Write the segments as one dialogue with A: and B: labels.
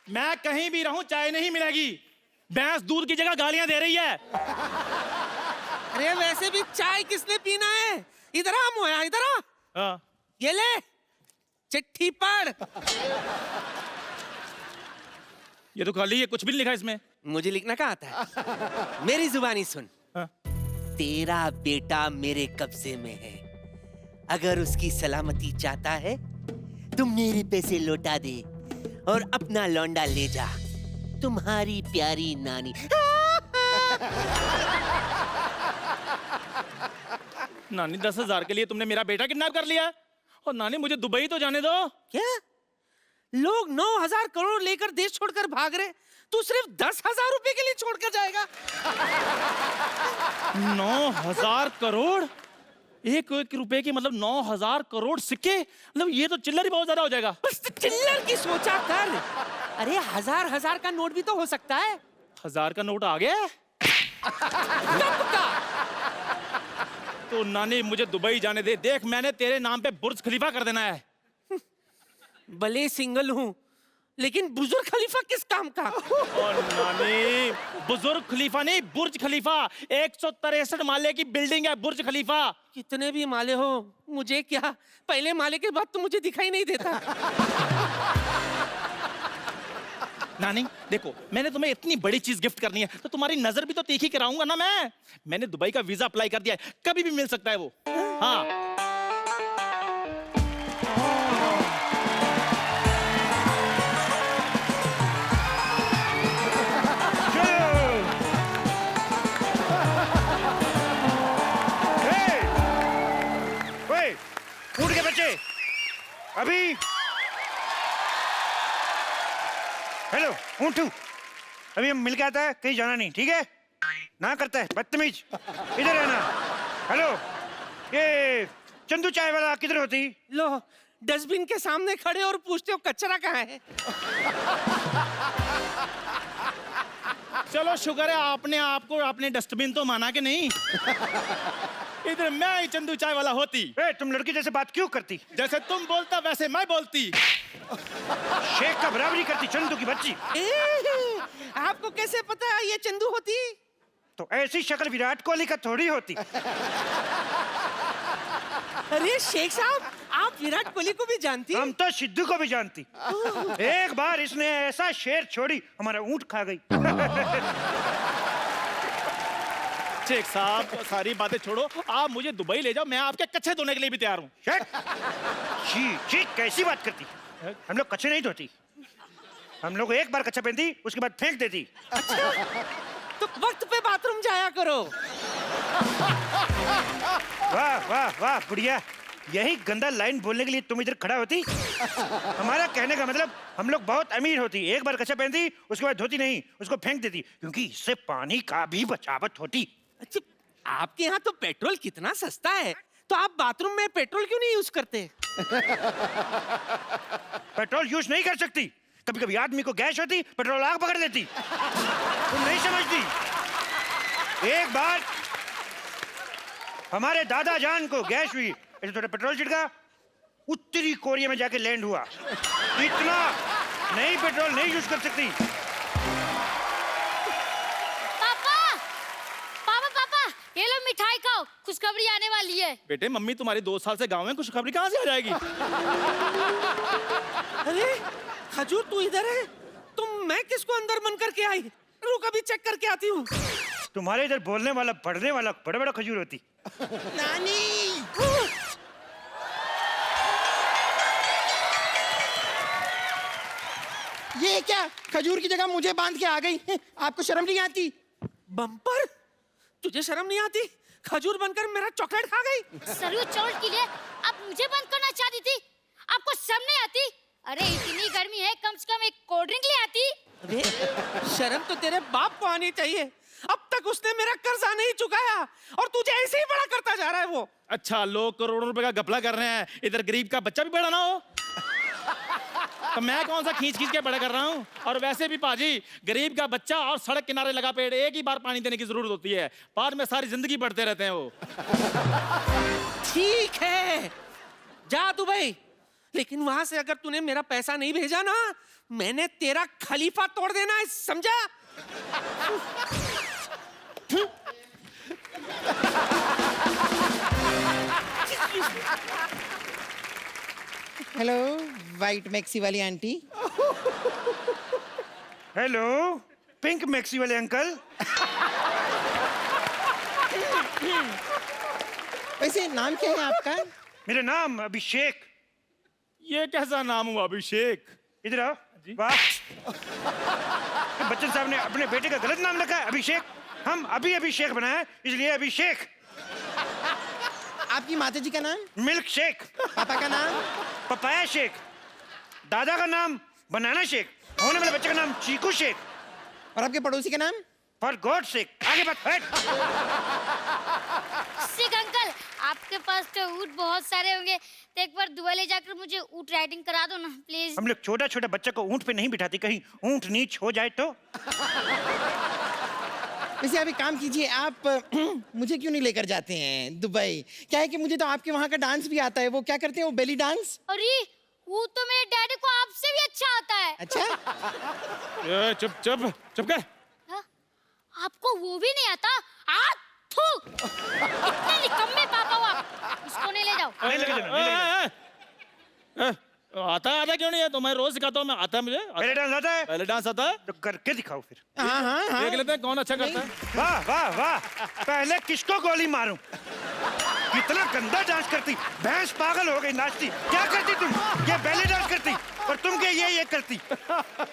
A: मैं कहीं भी रहूं चाय नहीं मिलेगी। भैंस दूध की जगह गालियां दे रही है।
B: अरे वैसे भी चाय किसने पीना है? इधर आ मोया, इधर आ।
A: हाँ।
B: ये ले चिट्ठी पढ़।
A: ये तो खाली है, कुछ भी नहीं लिखा इसमें।
B: मुझे लिखना कहाँ आता है? मेरी जुबानी सुन।
A: हाँ।
B: तेरा बेटा मेरे कब्जे में है, अगर उसकी सलामती चाहता है तो मेरे पैसे लौटा दे और अपना लौंडा ले जा। तुम्हारी प्यारी नानी।
A: नानी 10,000 के लिए तुमने मेरा बेटा किडनैप कर लिया? और नानी मुझे दुबई तो जाने दो।
B: क्या? लोग 9,000 करोड़ लेकर देश छोड़कर भाग रहे, तू सिर्फ 10,000 रुपए के लिए छोड़कर जाएगा?
A: 9,000 करोड़? एक रुपए की मतलब 9,000 करोड़ सिक्के? मतलब ये तो चिल्लर ही बहुत ज्यादा हो जाएगा।
B: बस चिल्लर की सोचा कर। अरे हजार का नोट भी तो हो सकता है।
A: 1000 का नोट आ गया?
B: कब का?
A: तो नानी मुझे दुबई जाने दे। देख मैंने तेरे नाम पे बुर्ज खलीफा कर देना है।
B: भले सिंगल हूँ, लेकिन बुजुर्ग खलीफा किस काम का?
A: और नानी बुजुर्ग खलीफा नहीं, बुर्ज खलीफा। 163 माले की बिल्डिंग है बुर्ज खलीफा।
B: कितने भी माले हो मुझे क्या, पहले माले के बाद तो मुझे दिखाई नहीं देता।
A: नानी देखो, मैंने तुम्हें इतनी बड़ी चीज गिफ्ट करनी है तो तुम्हारी नजर भी तो तीखी कराऊंगा ना मैं। मैंने दुबई का वीजा अप्लाई कर दिया है, कभी भी मिल सकता है वो। हाँ।
C: उठ के बच्चे, अभी हेलो ऊँटू, अभी हम मिल के आता है, कहीं जाना नहीं, ठीक है? ना करता है बदतमीज, इधर रहना। हेलो, ये चंदू चाय वाला किधर होती?
B: लो डस्टबिन के सामने खड़े और पूछते हो कचरा कहाँ है?
A: चलो शुक्र है आपने आपको अपने डस्टबिन तो माना कि नहीं। इधर मैं ही चंदू चाय वाला होती।
C: तुम लड़की जैसे बात क्यों करती?
A: जैसे तुम बोलता वैसे मैं बोलती।
C: शेख का बराबरी करती चंदू की बच्ची।
B: आपको कैसे पता ये चंदू होती?
C: तो ऐसी शक्ल विराट कोहली का थोड़ी होती।
B: अरे शेख साहब, आप विराट कोहली को भी जानती?
C: हम तो सिद्धू को भी जानती। एक बार इसने ऐसा शेर छोड़ी, हमारा ऊंट खा गई।
A: शेख साहब सारी बातें छोड़ो, आप मुझे दुबई ले जाओ, मैं आपके कच्चे धोने के लिए भी तैयार हूँ।
C: शी कैसी बात करती? हम लोग कच्चे नहीं धोती, हम लोग एक बार कच्चा पहनती उसके बाद फेंक देती।
B: अच्छा, तो वक्त पे बाथरूम जाया करो।
C: वाह वाह वाह बुढ़िया, यही गंदा लाइन बोलने के लिए तुम इधर खड़ा होती? हमारा कहने का मतलब हम लोग बहुत अमीर होती, एक बार कच्चा पहनती उसके बाद धोती नहीं, उसको फेंक देती, क्योंकि इससे पानी का भी बचावट होती।
B: अच्छा, आपके यहाँ तो पेट्रोल कितना सस्ता है, तो आप बाथरूम में पेट्रोल क्यों नहीं यूज करते?
C: पेट्रोल यूज नहीं कर सकती, कभी कभी आदमी को गैस होती, पेट्रोल आग पकड़ लेती। तुम नहीं समझती। एक बार हमारे दादा जान को गैस हुई, ऐसे थोड़ा पेट्रोल छिड़का, उत्तरी कोरिया में जाके लैंड हुआ। इतना नहीं पेट्रोल नहीं यूज कर सकती।
D: ये लो मिठाई खाओ, खुशखबरी आने वाली है।
A: बेटे मम्मी तुम्हारी 2 साल से गांव में, खुशखबरी कहाँ से आ जाएगी?
B: अरे खजूर तू इधर है, तुम मैं किसको अंदर मन करके आई? रुक अभी चेक करके आती हूँ।
C: तुम्हारे इधर बोलने वाला पढ़ने वाला बड़ा बड़ा खजूर होती।
B: नानी
E: ये क्या, खजूर की जगह मुझे बांध के आ गई? आपको शर्म नहीं आती?
B: बम्पर, तुझे शर्म नहीं आती? खजूर बनकर मेरा चॉकलेट खा गई।
D: सरयू चावल के लिए आप मुझे बंद करना चाहती थी, आपको शर्म नहीं आती? अरे इतनी गर्मी है, कम से कम एक कोल्ड ड्रिंक ले आती।
B: अरे शर्म तो तेरे बाप को आनी चाहिए, अब तक उसने मेरा कर्जा नहीं चुकाया और तुझे ऐसे ही बड़ा करता जा रहा है वो।
A: अच्छा, लोग करोड़ों रुपए का घपला कर रहे हैं, इधर गरीब का बच्चा भी बड़ा ना हो। तो मैं कौन सा खींच खींच के बड़ा कर रहा हूँ? और वैसे भी पाजी, गरीब का बच्चा और सड़क किनारे लगा पेड़ एक ही बार पानी देने की जरूरत होती है, बाद में सारी जिंदगी बढ़ते रहते हैं वो।
B: ठीक है, जा दुबई, लेकिन वहां से अगर तूने मेरा पैसा नहीं भेजा ना, मैंने तेरा खलीफा तोड़ देना है, समझा?
E: हेलो वाइट मैक्सी वाली आंटी।
C: हेलो पिंक मैक्सी वाले अंकल।
E: वैसे नाम क्या है आपका?
C: मेरा नाम अभिषेक।
A: ये कैसा नाम हुआ अभिषेक?
C: इधर आओ। वाह, बच्चन साहब ने अपने बेटे का गलत नाम रखा है अभिषेक। हम अभी अभिषेक बनाए इसलिए अभिषेक।
E: आपकी माता जी का नाम?
C: Milk shake.
E: पापा का नाम?
C: Papaya shake. दादा का नाम बनाना शेक। होने वाले बच्चे का नाम चीकू शेक।
E: और आपके पड़ोसी का नाम?
C: For God sake. आगे बात हट।
D: सिक अंकल, आपके पास तो ऊँट बहुत सारे होंगे, तो एक बार दुबई ले जाकर मुझे ऊँट राइडिंग करा दो ना प्लीज।
C: हम लोग छोटा छोटा बच्चा को ऊंट पे नहीं बिठाते, कहीं ऊंट नीच हो जाए तो।
E: वैसे आप एक काम कीजिए, आप मुझे क्यों नहीं लेकर जाते हैं दुबई? क्या है कि मुझे तो आपके वहाँ का डांस भी आता है। वो क्या करते हैं, वो बेली डांस?
D: अरे वो तो मेरे डैडी को आपसे भी अच्छा आता है।
E: अच्छा।
A: चुप चुप चुप कर।
D: हाँ? आपको वो भी नहीं आता? थू, इतने निकम्मे पापा हो आप। इसको नहीं ले जाओ।
C: नहीं लेके जाना, नहीं लेके जाना।
A: आता क्यों नहीं है? तो मैं रोज सिखाता हूँ, मैं आता है मुझे।
C: पहले डांस आता है
A: पहले डांस आता है,
C: तो करके दिखाओ फिर।
E: हाँ हाँ हाँ।
A: देख लेते हैं कौन अच्छा करता है।
C: वाह वाह वाह, पहले किसको गोली मारूं? कितना गंदा डांस करती, भैंस पागल हो गई नाचती। क्या करती तुम? ये बैले डांस करती और तुम क्या ये करती?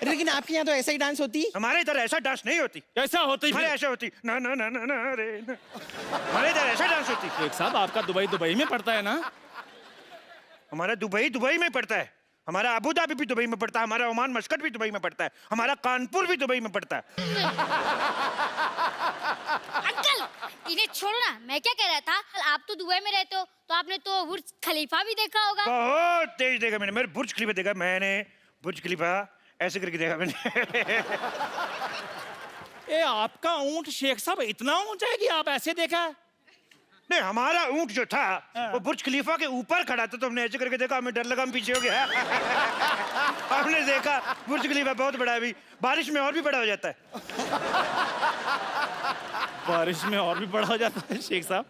E: लेकिन आपके यहाँ तो ऐसा ही डांस होती?
C: हमारे इधर ऐसा डांस नहीं होती।
A: कैसा होती
C: हमारे
A: फिर?
C: ऐसा होती ना ना ना ना ना रे ना। हमारे इधर ऐसा डांस होती।
A: शेख साहब आपका दुबई में पड़ता है ना?
C: हमारा दुबई में पड़ता है। हमारा अबू धाबी भी दुबई में पड़ता है। हमारा ओमान मस्कट भी दुबई में पड़ता है। हमारा कानपुर भी दुबई में पड़ता है।
D: अंकल इन्हें छोड़ो ना, मैं क्या कह रहा था, आप तो दुबई में रहते हो, तो आपने तो बुर्ज खलीफा भी देखा होगा।
C: बहुत तेज देखा मैंने। मेरे बुर्ज खलीफा देखा मैंने। बुर्ज खलीफा ऐसे करके देखा मैंने।
A: ए आपका ऊंट शेख साहब इतना ऊंचा है कि आप ऐसे देखा?
C: नहीं, हमारा ऊंट जो था वो बुर्ज खलीफा के ऊपर खड़ा था, तो हमने ऐसे करके देखा। हमें डर लगा, हम पीछे हो गया। हमने देखा बुर्ज खलीफा बहुत बड़ा है, अभी बारिश में और भी बड़ा हो जाता है।
A: बारिश में और भी बड़ा हो जाता है शेख साहब?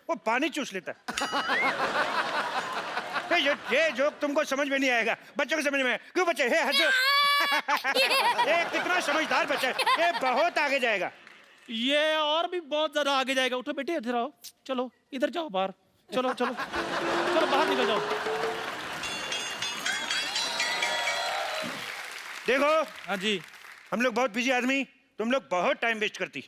C: वो पानी चूस लेता है। ये जोक तुमको समझ में नहीं आएगा, बच्चों को समझ में। क्यों बच्चे हे हंसो? ये कितना समझदार बच्चा है, ये बहुत आगे जाएगा।
A: ये और भी बहुत ज्यादा आगे जाएगा। उठो बेटे, इधर आओ। चलो इधर जाओ बाहर। चलो चलो चलो बाहर निकल जाओ।
C: देखो
A: हाँ जी।
C: हम लोग बहुत बिजी आदमी, तुम लोग बहुत टाइम वेस्ट करती।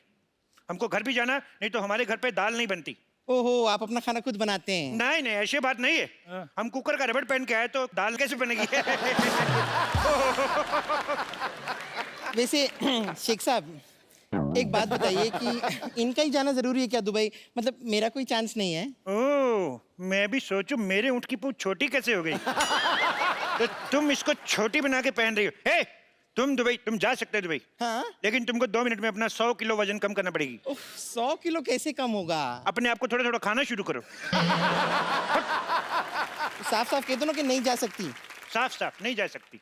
C: हमको घर भी जाना, नहीं तो हमारे घर पे दाल नहीं बनती।
E: ओहो, आप अपना खाना खुद बनाते हैं?
C: नहीं नहीं, ऐसी बात नहीं है।
A: हाँ।
C: हम कुकर का रबड़ पहन के आए तो दाल कैसे बनेगी?
E: वैसे शेख साहब एक बात बताइए कि इनका ही जाना जरूरी है क्या दुबई? मतलब मेरा कोई चांस नहीं है?
C: ओह, मैं भी सोचूं मेरे ऊँट की पूंछ छोटी कैसे हो गई। तो तुम इसको छोटी बना के पहन रही हो। हे, तुम जा सकते हो दुबई,
E: हाँ?
C: लेकिन तुमको 2 मिनट में अपना 100 किलो वजन कम करना पड़ेगी।
E: 100 किलो कैसे कम होगा?
C: अपने आप को थोड़ा थोड़ा खाना शुरू करो।
E: साफ साफ कह दो ना कि नहीं जा सकती।
C: साफ साफ नहीं जा सकती।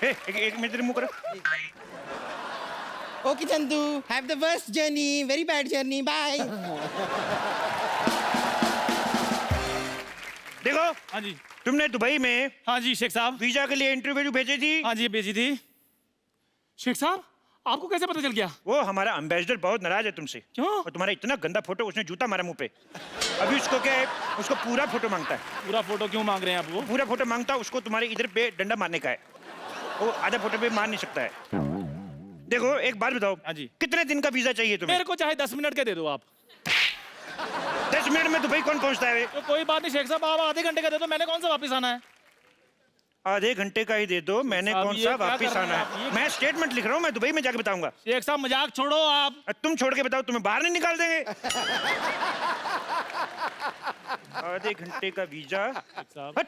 C: हे, एक मिनट मुंह करो।
E: Okay Chandu, have the worst journey, very bad journey, bye.
C: देखो
A: हाँ जी।
C: तुमने दुबई में
A: हाँ जी शेख साहब।
C: वीजा के लिए इंटरव्यू भेजी थी।
A: हाँ जी भेजी थी। शेख साहब आपको कैसे पता चल गया?
C: वो हमारा एम्बेसडर बहुत नाराज है तुमसे।
A: क्यों?
C: और तुम्हारा इतना गंदा फोटो, उसने जूता मारा मुंह पे। अभी उसको क्या है, उसको पूरा फोटो मांगता है।
A: पूरा फोटो क्यों मांग रहे हैं आप? वो
C: पूरा फोटो मांगता है, उसको तुम्हारे इधर पे डंडा मारने का है। वो आधा फोटो पे मार नहीं सकता है। देखो एक बात बताओ।
A: हाँ जी।
C: कितने दिन का वीजा चाहिए तुम्हें?
A: मेरे को चाहे 10 मिनट के दे दो आप।
C: 10 मिनट में दुबई कौन पहुंचता है?
A: तो कोई बात नहीं शेख साहब, आप आधे घंटे का दे दो, मैंने कौन सा वापस आना है?
C: आधे घंटे का ही दे दो, मैंने
A: साहब,
C: कौन
A: ये
C: सा
A: क्या
C: वापिस
A: कर रहे
C: आना
A: हैं आप?
C: है?
A: ये-
C: मैं स्टेटमेंट लिख रहा हूँ, मैं दुबई में जाके बताऊंगा।
A: शेख साहब मजाक छोड़ो आप।
C: तुम छोड़ के बताओ, तुम्हें बाहर नहीं निकाल देंगे। आधे घंटे का वीजा।
A: शेख साहब,
C: हट।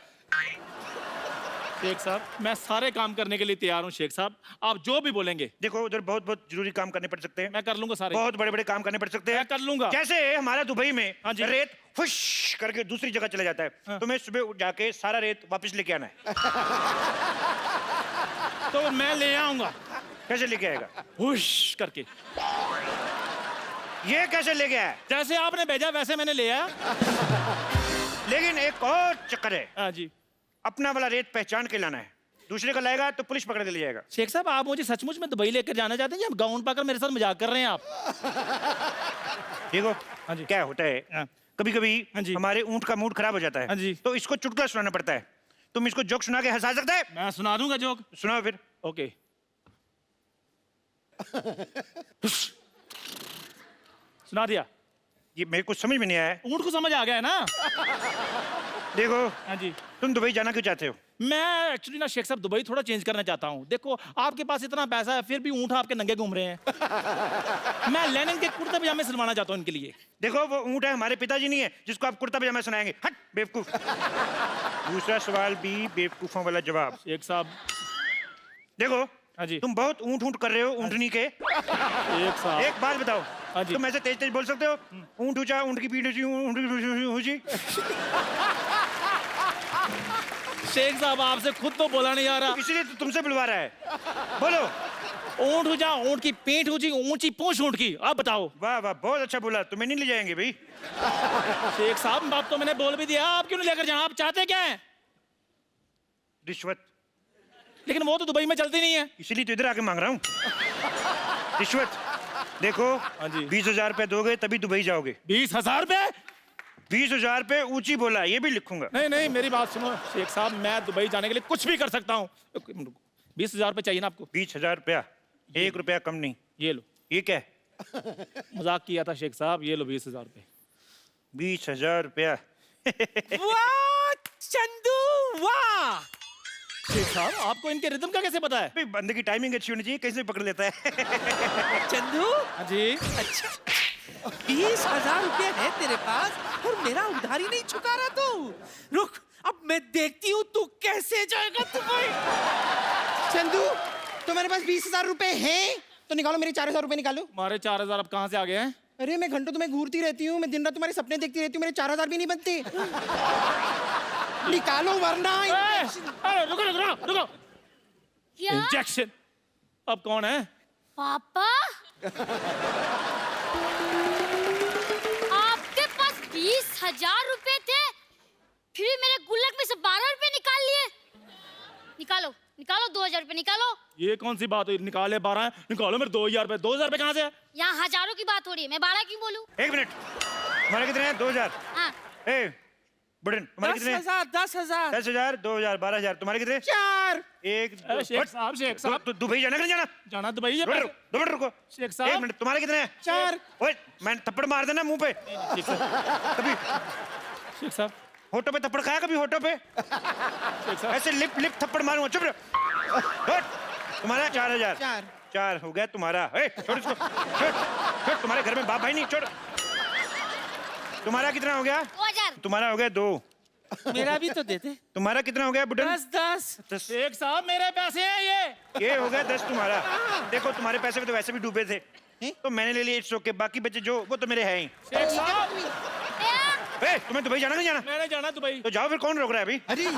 A: शेख साहब मैं सारे काम करने के लिए तैयार हूँ शेख साहब, आप जो भी बोलेंगे।
C: देखो उधर बहुत बहुत जरूरी काम करने पड़ सकते हैं।
A: मैं कर लूंगा सारे।
C: बहुत बड़े बड़े काम करने पड़ सकते हैं।
A: मैं कर लूंगा।
C: कैसे हमारा दुबई में
A: हाँ जी।
C: रेत फुश करके दूसरी जगह चला जाता है। तुम्हें सुबह उठ जाके सारा रेत वापस लेके आना है।
A: तो मैं ले आऊंगा
C: कैसे लेके आएगा?
A: हुश करके।
C: ये कैसे लेके आया?
A: जैसे आपने भेजा वैसे मैंने ले आया।
C: लेकिन एक और चक्कर है,
A: हाँ जी।
C: अपना वाला रेत पहचान के लाना है, दूसरे का लाएगा तो पुलिस पकड़ के ले जाएगा।
A: शेख साहब आप मुझे सचमुच में दुबई लेकर जाना चाहते हैं या गाउन पाकर मेरे साथ मजाक कर रहे हैं आप?
C: देखो
A: हाँ जी।
C: क्या होता है,
A: हाँ।
C: कभी कभी
A: हाँ जी।
C: हमारे ऊंट का मूड खराब हो जाता है,
A: हाँ जी।
C: तो इसको चुटकुला सुनाना पड़ता है। तुम इसको जोक सुना के हंसा सकते है?
A: मैं सुना दूंगा जोक।
C: सुनाओ फिर।
A: ओके। सुना दिया।
C: ये मेरे को समझ में नहीं आया है।
A: ऊँट को समझ आ गया है ना?
C: देखो
A: हाँ जी।
C: तुम दुबई जाना क्यों चाहते हो?
A: मैं एक्चुअली ना शेख साहब दुबई थोड़ा चेंज करना चाहता हूँ। देखो आपके पास इतना पैसा है फिर भी ऊँट आपके नंगे घूम रहे हैं। मैं लेनिन के कुर्ते पजामे सिलवाना चाहता हूँ इनके लिए।
C: देखो वो ऊंट है, हमारे पिताजी नहीं है जिसको आप कुर्ता पजामा सुनाएंगे। हट बेवकूफ। दूसरा सवाल भी बेवकूफों वाला जवाब।
A: शेख साहब।
C: देखो
A: हाँ जी।
C: तुम बहुत ऊंट ऊंट कर रहे हो ऊंटनी के।
A: शेख साहब।
C: एक बात बताओ,
A: हाँ जी।
C: तुम ऐसे तेज तेज बोल सकते हो? ऊंट ऊंचा, ऊंट की पीठ ऊंची, ऊंट की ऊंची।
A: शेख साहब आपसे खुद तो बोला नहीं आ रहा।
C: इसलिए तो तुमसे बुलवा रहा है। बोलो।
A: ऊँट ऊंचा, ऊँट की पीठ ऊंची, ऊंची पूंछ ऊँट की। आप बताओ।
C: वाह वाह, बहुत अच्छा बोला। तुम्हें नहीं ले जाएंगे भाई।
A: शेख साहब बात तो मैंने बोल भी दिया, आप क्यों नहीं लेकर जाए? आप चाहते क्या है?
C: रिश्वत।
A: लेकिन वो तो दुबई में चलती नहीं है।
C: इसीलिए तो इधर आके मांग रहा हूँ रिश्वत। देखो
A: हाँ जी।
C: 20,000 रुपए दोगे तभी दुबई जाओगे।
A: 20,000 रुपए?
C: 20,000 रुपए ऊंची बोला, ये भी लिखूंगा।
A: नहीं नहीं मेरी बात सुनो शेख साहब, मैं दुबई जाने के लिए कुछ भी कर सकता हूँ। 20,000 रुपए चाहिए ना आपको?
C: 20,000 रुपया, 1 रुपया कम नहीं।
A: ये लो।
C: ये क्या है?
A: मजाक किया था शेख साहब, ये लो 20,000 रुपए।
C: 20,000 रुपया।
B: वाह चंदू वाह।
A: शेख साहब आपको इनके रिदम का कैसे पता है?
C: भाई बंदे की टाइमिंग अच्छी होनी चाहिए, कैसे पकड़ लेता है।
B: चंदू
A: हाँ जी।
B: अच्छा 20,000 रुपये है तेरे पास और मेरा उधारी नहीं चुका रहा तू। रुक अब मैं देखती हूँ तू कैसे जाएगा दुबई।
E: चंदू तुम्हारे पास 20,000 रुपए हैं तो निकालो, मेरे 4,000 रुपए निकालो।
A: हमारे 4,000 अब कहाँ से आ गए हैं?
E: अरे मैं घंटों तुम्हें घूरती रहती हूँ, मैं दिन रात तुम्हारे सपने देखती रहती हूँ, मेरे 4,000 भी नहीं बनते। निकालो वरना
A: अरे रुको रुको रुको।
D: क्या?
A: इंजेक्शन। अब कौन है?
D: पापा? आपके पास 20,000 रुपए थे, फिर मेरे गुल्लक में से 12 रुपए निकाल लिए। निकालो निकालो 2,000 रुपए निकालो।
A: ये कौन सी बात हुई? निकाले 12 निकालो मेरे 2,000 रुपए। 2,000 रुपए कहाँ से है?
D: यहाँ हजारों की बात हो रही है, मैं 12 क्यों बोलूं?
C: 1 मिनट, तुम्हारे कितने हैं? 2,000।
D: हाँ।
C: ए बुढ़न, तुम्हारे कितने हैं?
B: 10,000 10,000
C: 10,000, 2,000, 12,000। तुम्हारे कितने?
E: 4।
C: एक
A: अरे शेख साहब, शेख साहब।
C: तो दुबई जाना कि नहीं जाना?
A: जाना दुबई है।
C: 2 मिनट रुको।
A: शेख साहब।
C: 1 मिनट, तुम्हारे कितने हैं?
E: 4।
C: ओए मैं थप्पड़ मार देना मुंह पे।
A: शेख साहब।
C: कभी
A: शेख साहब।
C: होठों पे थप्पड़ खाया? कभी होठों पे
A: शेख साहब।
C: ऐसे लिप लिप थप्पड़ मारूंगा। चुप रहो। हट। तुम्हारा 4,000। 4 हो गया तुम्हारा। ए, छोड़ इसको। छोड़। तुम्हारे घर में बाप भाई नहीं। छोड़। तुम्हारा कितना हो गया?
D: 2,000।
C: तुम्हारा हो गया 2।
B: मेरा भी तो देते।
C: तुम्हारा कितना हो गया बुढ़न?
B: 10
A: शेख साहब मेरे पैसे हैं ये।
C: ये हो गया 10 तुम्हारा। देखो तुम्हारे पैसे में तो वैसे भी डूबे थे, तो मैंने ले लिए। It's okay. बाकी बचे जो वो तो मेरे हैं ही।
A: शेख साहब
C: ए, तुम्हें दुबई जाना नहीं जाना?
A: मैंने जाना दुबई।
C: तो जाओ फिर, कौन रोक रहा है अभी?
E: अरे ये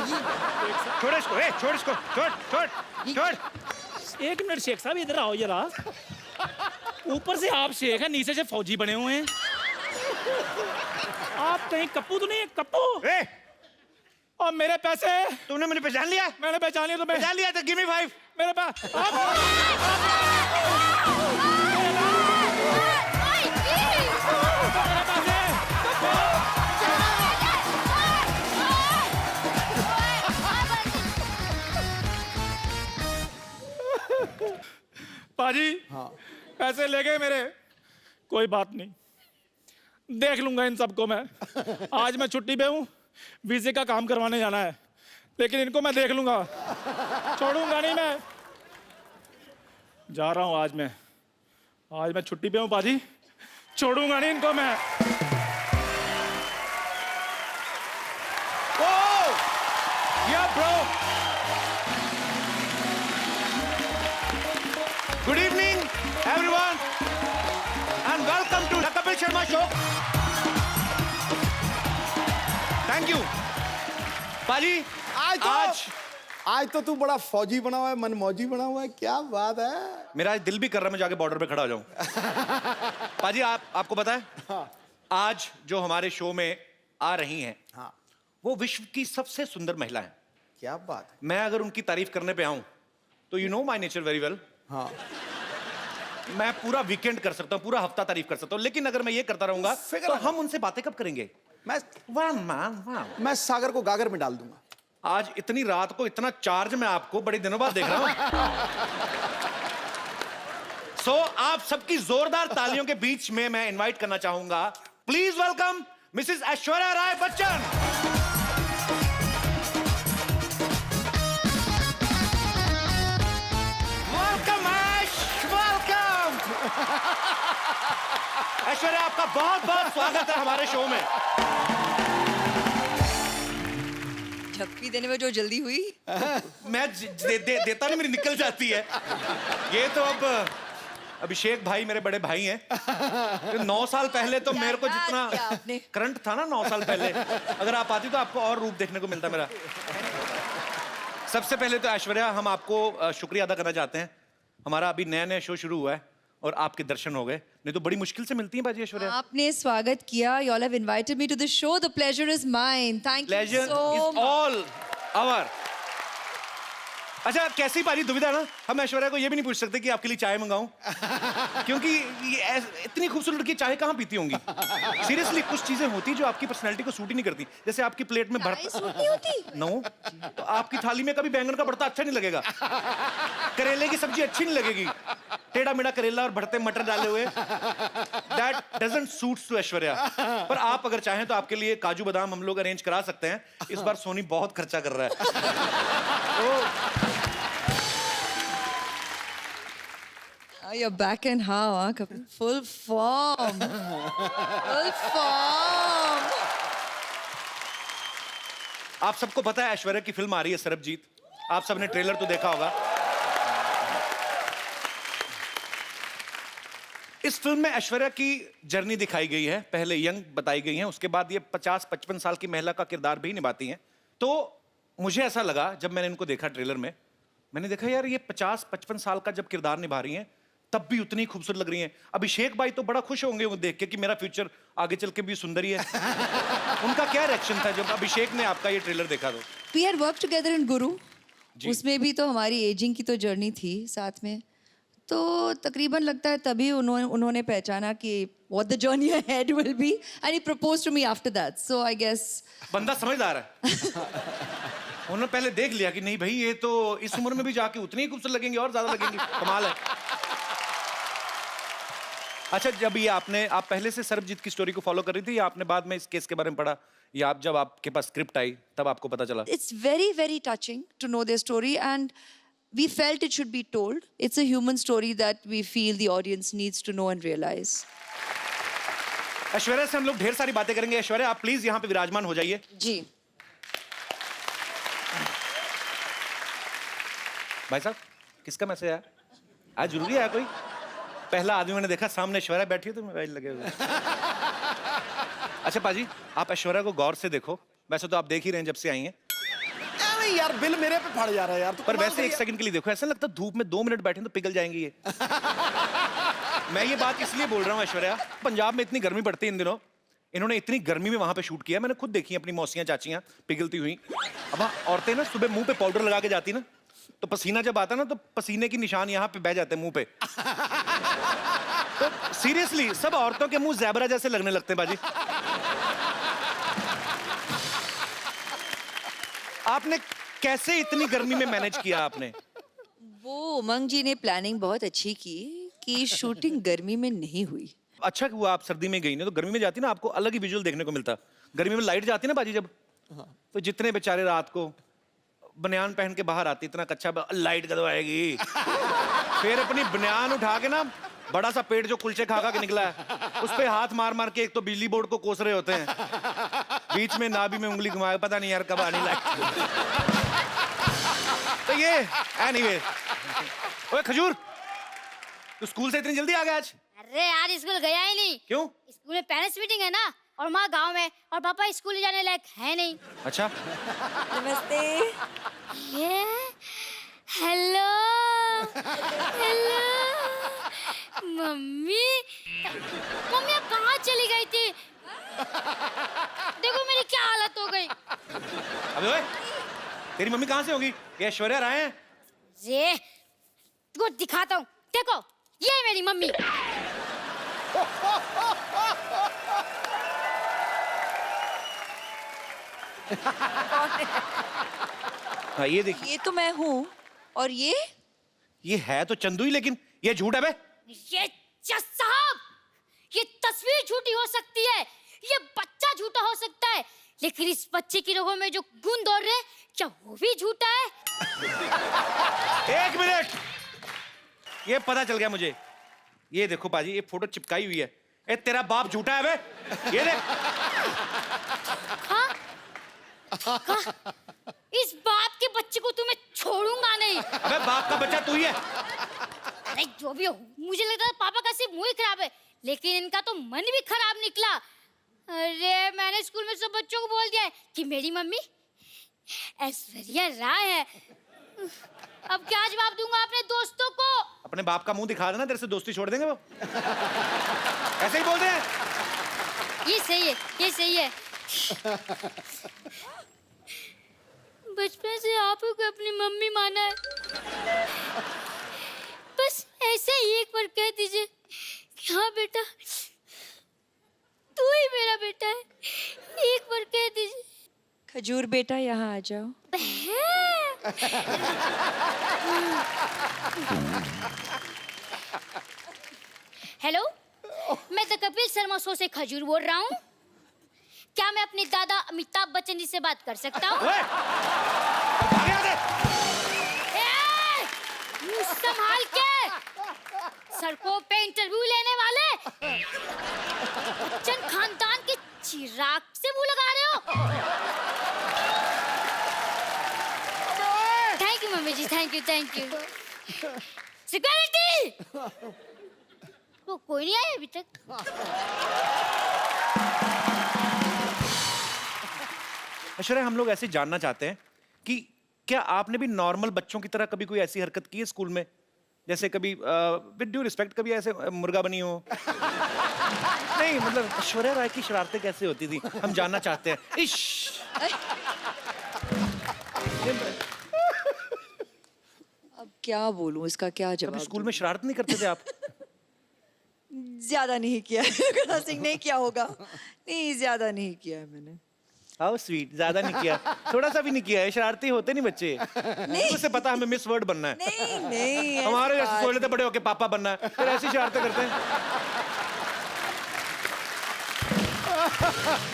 C: छोड़ इसको। ए, छोड़ इसको। छोड़ छोड़ छोड़।
A: 1 मिनट शेख साहब इधर आओ जरा। ऊपर से आप शेख हैं, नीचे से फौजी बने हुए हैं। आप कहीं कप्पू तो नहीं है? कप्पू।
C: ए,
A: और मेरे पैसे?
C: तुमने मुझे पहचान लिया?
A: मैंने पहचान लिया। तो मैं
C: पहचान लिया तो गिव मी 5।
A: मेरे पास पाजी। हाँ। पैसे ले गए मेरे। कोई बात नहीं, देख लूंगा इन सबको मैं। आज मैं छुट्टी पे हूँ, वीजे का काम करवाने जाना है, लेकिन इनको मैं देख लूंगा, छोड़ूंगा नहीं मैं। जा रहा हूँ आज मैं छुट्टी पे हूँ पाजी, छोड़ूंगा नहीं इनको मैं।
C: Yeah, bro. Good evening, everyone, and welcome to the Kapil Sharma Show.
A: Thank you पाजी।
F: आज तो तू बड़ा फौजी बना हुआ है, मनमौजी बना हुआ है, क्या बात है।
C: मेरा आज दिल भी कर रहा है मैं जाके बॉर्डर पे खड़ा हो जाऊं। पाजी आपको पता है,
F: हाँ।
C: आज जो हमारे शो में आ रही हैं,
F: हाँ।
C: वो विश्व की सबसे सुंदर महिला है।
F: क्या बात है।
C: मैं अगर उनकी तारीफ करने पे आऊं तो you know my nature very well,
F: हाँ।
C: मैं पूरा वीकेंड कर सकता हूं, पूरा हफ्ता तारीफ कर सकता हूं, लेकिन अगर मैं ये करता रहूंगा
F: फिगर
C: तो
F: आउट।
C: हम उनसे बातें कब करेंगे।
F: मैं सागर को गागर में डाल दूंगा।
C: आज इतनी रात को इतना चार्ज मैं आपको बड़े दिनों बाद देख रहा हूं। सो आप सबकी जोरदार तालियों के बीच में मैं इनवाइट करना चाहूंगा, please welcome Mrs Aishwarya Rai Bachchan. Welcome Aish, welcome. Aishwarya आपका बहुत बहुत स्वागत है हमारे शो में।
G: झप्पी देने में जो जल्दी हुई।
C: मैं देता नहीं, मेरी निकल जाती है। ये तो अब अभिषेक भाई मेरे बड़े भाई हैं। 9 साल पहले तो मेरे को जितना
G: आपने
C: करंट था ना 9 साल पहले, अगर आप आती तो आपको और रूप देखने को मिलता मेरा। सबसे पहले तो ऐश्वर्या हम आपको शुक्रिया अदा करना चाहते हैं। हमारा अभी नया नया शो शुरू हुआ है और आपके दर्शन हो गए, नहीं तो बड़ी मुश्किल से मिलती हैं बाजी ऐश्वर्या।
G: आपने स्वागत किया। You all have invited me to the show. The pleasure is mine. Thank you
C: Pleasure
G: so
C: is
G: much.
C: all our। अच्छा कैसी पाजी दुविधा ना, हम ऐश्वर्या को ये भी नहीं पूछ सकते कि आपके लिए चाय मंगाऊं, क्योंकि ये इतनी खूबसूरत लड़की चाय कहाँ पीती होंगी। सीरियसली कुछ चीजें होती जो आपकी पर्सनैलिटी को सूट ही नहीं करती। जैसे आपकी प्लेट में
G: चाय सूट नहीं होती?
C: नो, तो आपकी थाली में कभी बैंगन का भरता अच्छा नहीं लगेगा, करेले की सब्जी अच्छी नहीं लगेगी, टेढ़ा मेढ़ा करेला और भरते मटर डाले हुए, that doesn't suits to Aishwarya. पर आप अगर चाहें तो आपके लिए काजू बादाम हम लोग अरेंज करा सकते हैं। इस बार सोनी बहुत खर्चा कर रहा है।
G: You're back and how, huh, Kapil? Full form. Full form.
C: आप सबको पता है ऐश्वर्या की फिल्म आ रही है सरबजीत, आप सबने ट्रेलर तो देखा होगा। इस फिल्म में ऐश्वर्या की जर्नी दिखाई गई है, पहले यंग बताई गई है, उसके बाद ये 50-55 साल की महिला का किरदार भी निभाती हैं। तो मुझे ऐसा लगा जब मैंने इनको देखा ट्रेलर में, मैंने देखा यार ये 50-55 साल का जब किरदार निभा रही हैं तब भी उतनी खूबसूरत लग रही हैं। अभिषेक भाई तो बड़ा खुश होंगे वो देख के कि मेरा फ्यूचर आगे चल के भी सुंदर ही है। उनका क्या रिएक्शन था जब अभिषेक ने आपका ये ट्रेलर देखा तो?
G: We had worked together in Guru. उसमें भी तो हमारी एजिंग की तो जर्नी थी साथ में, तो तकरीबन लगता है तभी उन्होंने पहचाना कि what the journey ahead will be and he proposed to me after that. So I guess
C: बंदा समझदार है। उन्होंने पहले देख लिया कि नहीं भाई ये तो इस उम्र में भी जाके उतनी ही खूबसूरत लगेंगे और ज्यादा लगेंगी, कमाल है। अच्छा जब ये आप पहले से सरबजीत की स्टोरी को फॉलो कर रही थी या आपने बाद में इस केस के बारे में पढ़ा, या आप जब आपके पास स्क्रिप्ट आई तब आपको पता चला?
G: it's very, very touching to know their story and we felt it should be told. It's a human story that we feel the audience needs to know and realize.
C: Aishwarya से हम लोग ढेर सारी बातें करेंगे। ऐश्वर्या आप प्लीज यहाँ पे विराजमान हो जाइए।
G: जी।
C: भाई साहब किसका मैसेज आया? आज जरूरी है कोई? पहला आदमी मैंने देखा सामने ऐश्वर्या बैठी है तो मोबाइल लगे हुए। अच्छा पाजी आप ऐश्वर्या को गौर से देखो, वैसे तो आप देख ही रहे हैं जब से आई हैं,
F: अरे यार बिल मेरे पे फट जा रहा है यार।
C: पर वैसे एक सेकंड के लिए देखो, ऐसा लगता है धूप में 2 मिनट बैठे तो पिघल जाएंगी ये। मैं ये बात इसलिए बोल रहा हूँ ऐश्वर्या, पंजाब में इतनी गर्मी पड़ती है इन दिनों, इन्होंने इतनी गर्मी में वहां पे शूट किया, मैंने खुद देखी अपनी मौसियां चाचियां पिघलती हुई। अब औरतें ना सुबह मुंह पे पाउडर लगा के जाती ना, तो पसीना जब आता ना तो पसीने की निशान यहाँ पे बह जाते हैं मुंह पे। तो सीरियसली सब औरतों के मुंह ज़ेबरा जैसे लगने लगते हैं बाजी। आपने कैसे इतनी गर्मी में मैनेज किया आपने?
G: वो उमंग जी ने प्लानिंग बहुत अच्छी की कि शूटिंग गर्मी में नहीं हुई।
C: अच्छा हुआ आप सर्दी में गई ना, तो गर्मी में जाती ना आपको अलग ही विजुअल देखने को मिलता। गर्मी में लाइट जाती ना बाजी जब, तो जितने बेचारे रात को बनियान पहन के बाहर आती, इतना कच्चा लाइट कदम आएगी, फिर अपनी बनियान उठा के ना बड़ा सा पेट जो कुलचे खा खा के निकला है उस पे हाथ मार मार के एक तो बिजली बोर्ड को कोस रहे होते हैं, बीच में नाभि में उंगली घुमाए, पता नहीं यार कब आनी लाइट। तो ये एनीवे, ओए खजूर तू स्कूल से इतनी जल्दी आ गया आज?
D: अरे यार स्कूल गया ही नहीं।
C: क्यों?
D: स्कूल में पेरेंट्स मीटिंग है ना, और माँ गांव में और पापा स्कूल जाने लायक है नहीं।
A: अच्छा,
G: नमस्ते।
D: ये हेलो हेलो मम्मी मम्मी अब कहाँ चली गई थी? देखो मेरी क्या हालत हो गई।
A: अबे ओए, तेरी मम्मी कहाँ से होगी? ये ऐश्वर्या राय हैं?
D: ये तुझको दिखाता हूँ, देखो ये है मेरी मम्मी।
A: हाँ, ये देखिए,
G: ये तो मैं हूँ। और
A: ये है तो चंदू ही, लेकिन ये झूठ है बे।
D: ये जज साहब, ये तस्वीर झूठी हो सकती है, ये बच्चा झूठा हो सकता है, लेकिन इस बच्चे की रगों में जो खून दौड़ रहे हैं, क्या वो भी झूठा है?
A: 1 मिनट, ये पता चल गया मुझे। ये देखो पाजी, ये फोटो चिपकाई हुई है। ए, तेरा बाप झूठा है बे। ये देख।
D: हाँ? हाँ? इस बाप के बच्चे को तो मैं छोड़ूंगा नहीं।
A: अबे बाप का बच्चा तू ही है।
D: अरे जो भी हो, मुझे लगता है पापा का सिर्फ मुंह ही खराब है, लेकिन इनका तो मन भी खराब निकला। अरे मैंने स्कूल में सब बच्चों को बोल दिया है कि मेरी मम्मी ऐश्वर्या राय है। अब क्या जवाब दूंगा अपने दोस्तों को?
A: अपने बाप का मुंह दिखा देना, तेरे से दोस्ती छोड़ देंगे वो। ऐसे ही बोल दे।
D: ये सही है, ये सही है। बचपन से आप ही को अपनी मम्मी माना है, बस ऐसे ही एक बार कह दीजिए कि हाँ बेटा तू ही मेरा बेटा है, एक बार कह दीजिए।
G: खजूर बेटा यहाँ आ जाओ।
D: हेलो, मैं द कपिल शर्मा शो से खजूर बोल रहा हूँ। क्या मैं अपने दादा अमिताभ बच्चन जी से बात कर सकता हूँ?
A: ओए, भाग यहाँ से।
D: मुंह संभाल के, सड़कों पे इंटरव्यू लेने वाले बच्चन खानदान के चिराग से मुंह लगा रहे हो। Thank you mummy ji, thank you thank you. Security, वो कोई नहीं आया अभी तक।
A: ऐश्वर्या, हम लोग ऐसे जानना चाहते हैं कि क्या आपने भी नॉर्मल बच्चों की तरह कभी कोई ऐसी हरकत की है स्कूल में? जैसे कभी विद ड्यू रिस्पेक्ट, कभी ऐसे मुर्गा बनी हो? नहीं, मतलब ऐश्वर्या राय की शरारतें कैसे होती थी, हम जानना चाहते हैं। इश,
G: अब क्या बोलूं, इसका क्या
A: कभी
G: जवाब
A: स्कूल में शरारत नहीं करते थे आप?
G: दूं? ज्यादा नहीं किया है। गणा सिंह नहीं किया होगा। नहीं, ज्यादा नहीं किया है मैंने।
A: हाउ स्वीट, ज्यादा नहीं किया, थोड़ा सा भी नहीं किया है। शरारती होते नहीं बच्चे। उसे पता हमें मिस वर्ड बनना है।
G: नहीं नहीं,
A: हमारे
G: ऐसी
A: जैसे
G: बात
A: सोच लेते बड़े होके पापा बनना है, फिर ऐसी शरारतें करते हैं।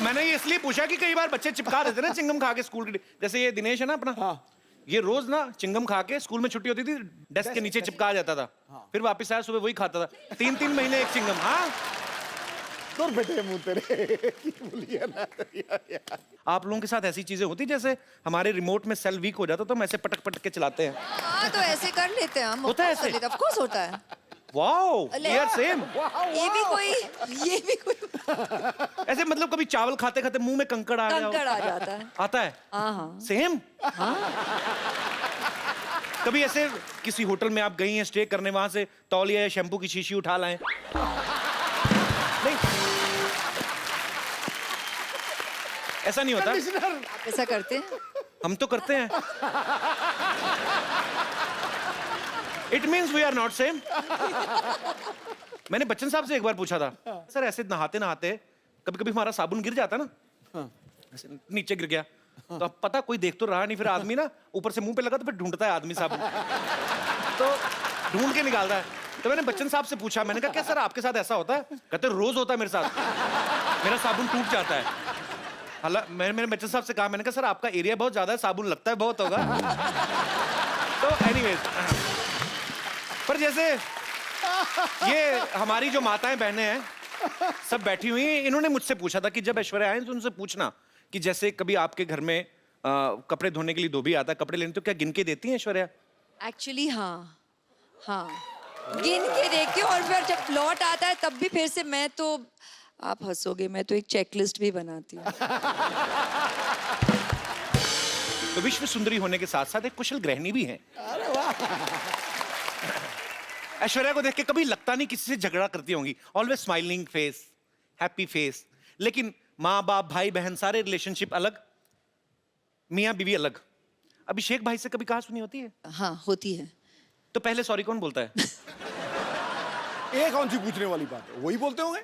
A: मैंने ये इसलिए पूछा कि कई बार बच्चे चिपका देते ना चिंगम खा के स्कूल के। जैसे ये दिनेश है ना अपना, ये रोज ना चिंगम खा के स्कूल में छुट्टी होती थी डेस्क के नीचे चिपका जाता था, फिर वापस आया सुबह वही खाता था। 3-3 महीने एक चिंगम। हाँ,
F: दूर बेटे मुंह तेरे बोलिए ना यार।
A: आप लोगों के साथ ऐसी चीजें होती जैसे हमारे रिमोट में सेल वीक हो जाता तो हम ऐसे पटक पटक के चलाते हैं?
G: हाँ, तो ऐसे कर लेते हैं हम।
A: होता है ऐसे?
G: ऑफ कोर्स होता है।
A: Wow, we are same.
G: ये भी कोई
A: ऐसे मतलब कभी चावल खाते खाते मुंह में कंकड़ आ गया हो?
G: कंकड़ आ जाता है।
A: आता है?
G: हाँ।
A: सेम। कभी ऐसे किसी होटल में आप गई हैं स्टे करने, वहां से तौलिया या शैम्पू की शीशी उठा लाएं? नहीं, ऐसा नहीं होता।
G: आप ऐसा करते हैं?
A: हम तो करते हैं। It means we are not same. मैंने बच्चन साहब से एक बार पूछा था, सर ऐसे नहाते नहाते कभी कभी हमारा साबुन गिर जाता ना, ऐसे नीचे गिर गया, तो अब पता कोई देख तो रहा नहीं, फिर आदमी ना ऊपर से मुंह पे लगा तो फिर ढूंढता है आदमी साबुन, तो ढूंढ के निकालता है। तो मैंने बच्चन साहब से पूछा, मैंने कहा क्या सर आपके साथ ऐसा होता है? कहते रोज होता है मेरे साथ, मेरा साबुन टूट जाता है। हालांकि मैंने बच्चन साहब से कहा, मैंने कहा सर आपका एरिया बहुत ज्यादा है, साबुन लगता है बहुत होगा। तो एनीवेज, पर जैसे ये हमारी जो माताएं बहनें हैं सब बैठी हुई हैं, इन्होंने मुझसे पूछा था कि जब ऐश्वर्या आए तो उनसे पूछना कि जैसे कभी आपके घर में कपड़े धोने के लिए धोबी आता है कपड़े लेने, तो क्या गिन के देती हैं ऐश्वर्या?
G: एक्चुअली हाँ, गिन के देखती हूँ, और फिर जब लौट आता है तब भी फिर से मैं तो आप हंसोगे, मैं तो एक चेकलिस्ट भी बनाती हूँ।
C: तो विश्व सुंदरी होने के साथ साथ एक कुशल गृहिणी भी हैं। ऐश्वर्या को देख के कभी लगता नहीं किसी से झगड़ा करती होंगी। Always smiling face, happy face. लेकिन माँ बाप भाई बहन सारे रिलेशनशिप अलग, मियाँ बीवी अलग। अभिषेक भाई से कभी कहा सुनी होती है?
G: हाँ, होती है।
C: तो पहले सॉरी कौन बोलता है?
F: ये कौन सी पूछने वाली बात है? वही बोलते होंगे।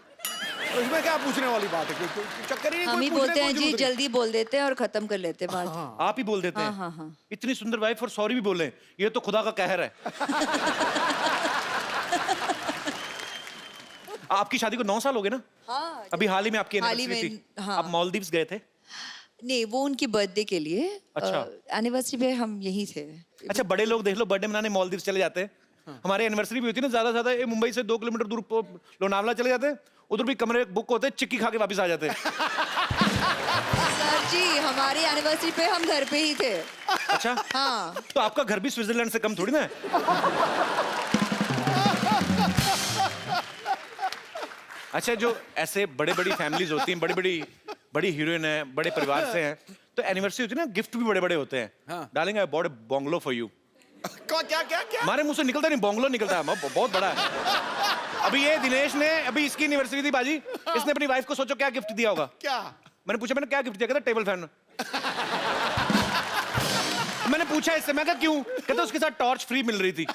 F: तो इसमें क्या पूछने वाली बात है? कोई चक्कर ही नहीं।
G: हम
F: कोई
G: ही
F: पूछने
G: बोलते
F: को
G: हैं जी,
F: जरूरत नहीं।
G: जल्दी बोल देते हैं और खत्म कर लेते हैं बात।
C: आप ही बोल देते हैं?
G: हाँ, हाँ।
C: इतनी सुंदर वाइफ और सॉरी भी बोले, ये तो खुदा का कहर है। आपकी शादी को 9 साल हो गए ना?
G: हाँ,
C: अभी हाल ही में आपकी
G: हाल ही
C: एनिवर्सरी
G: में,
C: थी।
G: हाँ।
C: आप मालदीव्स गए थे?
G: नहीं, वो उनकी बर्थडे के लिए।
C: अच्छा।
G: एनिवर्सरी पे हम यहीं थे।
C: अच्छा, बड़े लोग देख लो बर्थडे मनाने मालदीव्स चले जाते हैं। हमारे एनिवर्सरी भी होती है ना, ज्यादा ज्यादा मुंबई से 2 किलोमीटर दूर लोनावला चले जाते हैं, उधर भी कमरे बुक होते हैं, चिक्की खा के वापस आ जाते हैं।
G: सर जी, हमारी एनिवर्सरी पे हम घर पे ही थे।
C: अच्छा,
G: हाँ।
C: तो आपका घर भी स्विट्जरलैंड से कम थोड़ी ना है। अच्छा, जो ऐसे बड़े बड़ी फैमिलीज होती हैं, बड़ी हीरोइन है, बड़े परिवार से हैं, तो एनिवर्सरी होती है ना, गिफ्ट भी बड़े बड़े होते हैं।
F: हाँ।
C: Darling, I bought a bungalow for you.
F: क्या क्या क्या?
C: हमारे मुंह से निकलता नहीं, बंगलो निकलता है, बहुत बड़ा है। अभी ये दिनेश ने, अभी इसकी एनिवर्सरी थी बाजी, इसने अपनी वाइफ को सोचो क्या गिफ्ट दिया होगा।
F: क्या?
C: मैंने पूछा, मैंने क्या गिफ्ट दिया? कहता टेबल फैन। मैंने पूछा इससे, मैं कहा क्यों? कहता उसके साथ टॉर्च फ्री मिल रही थी।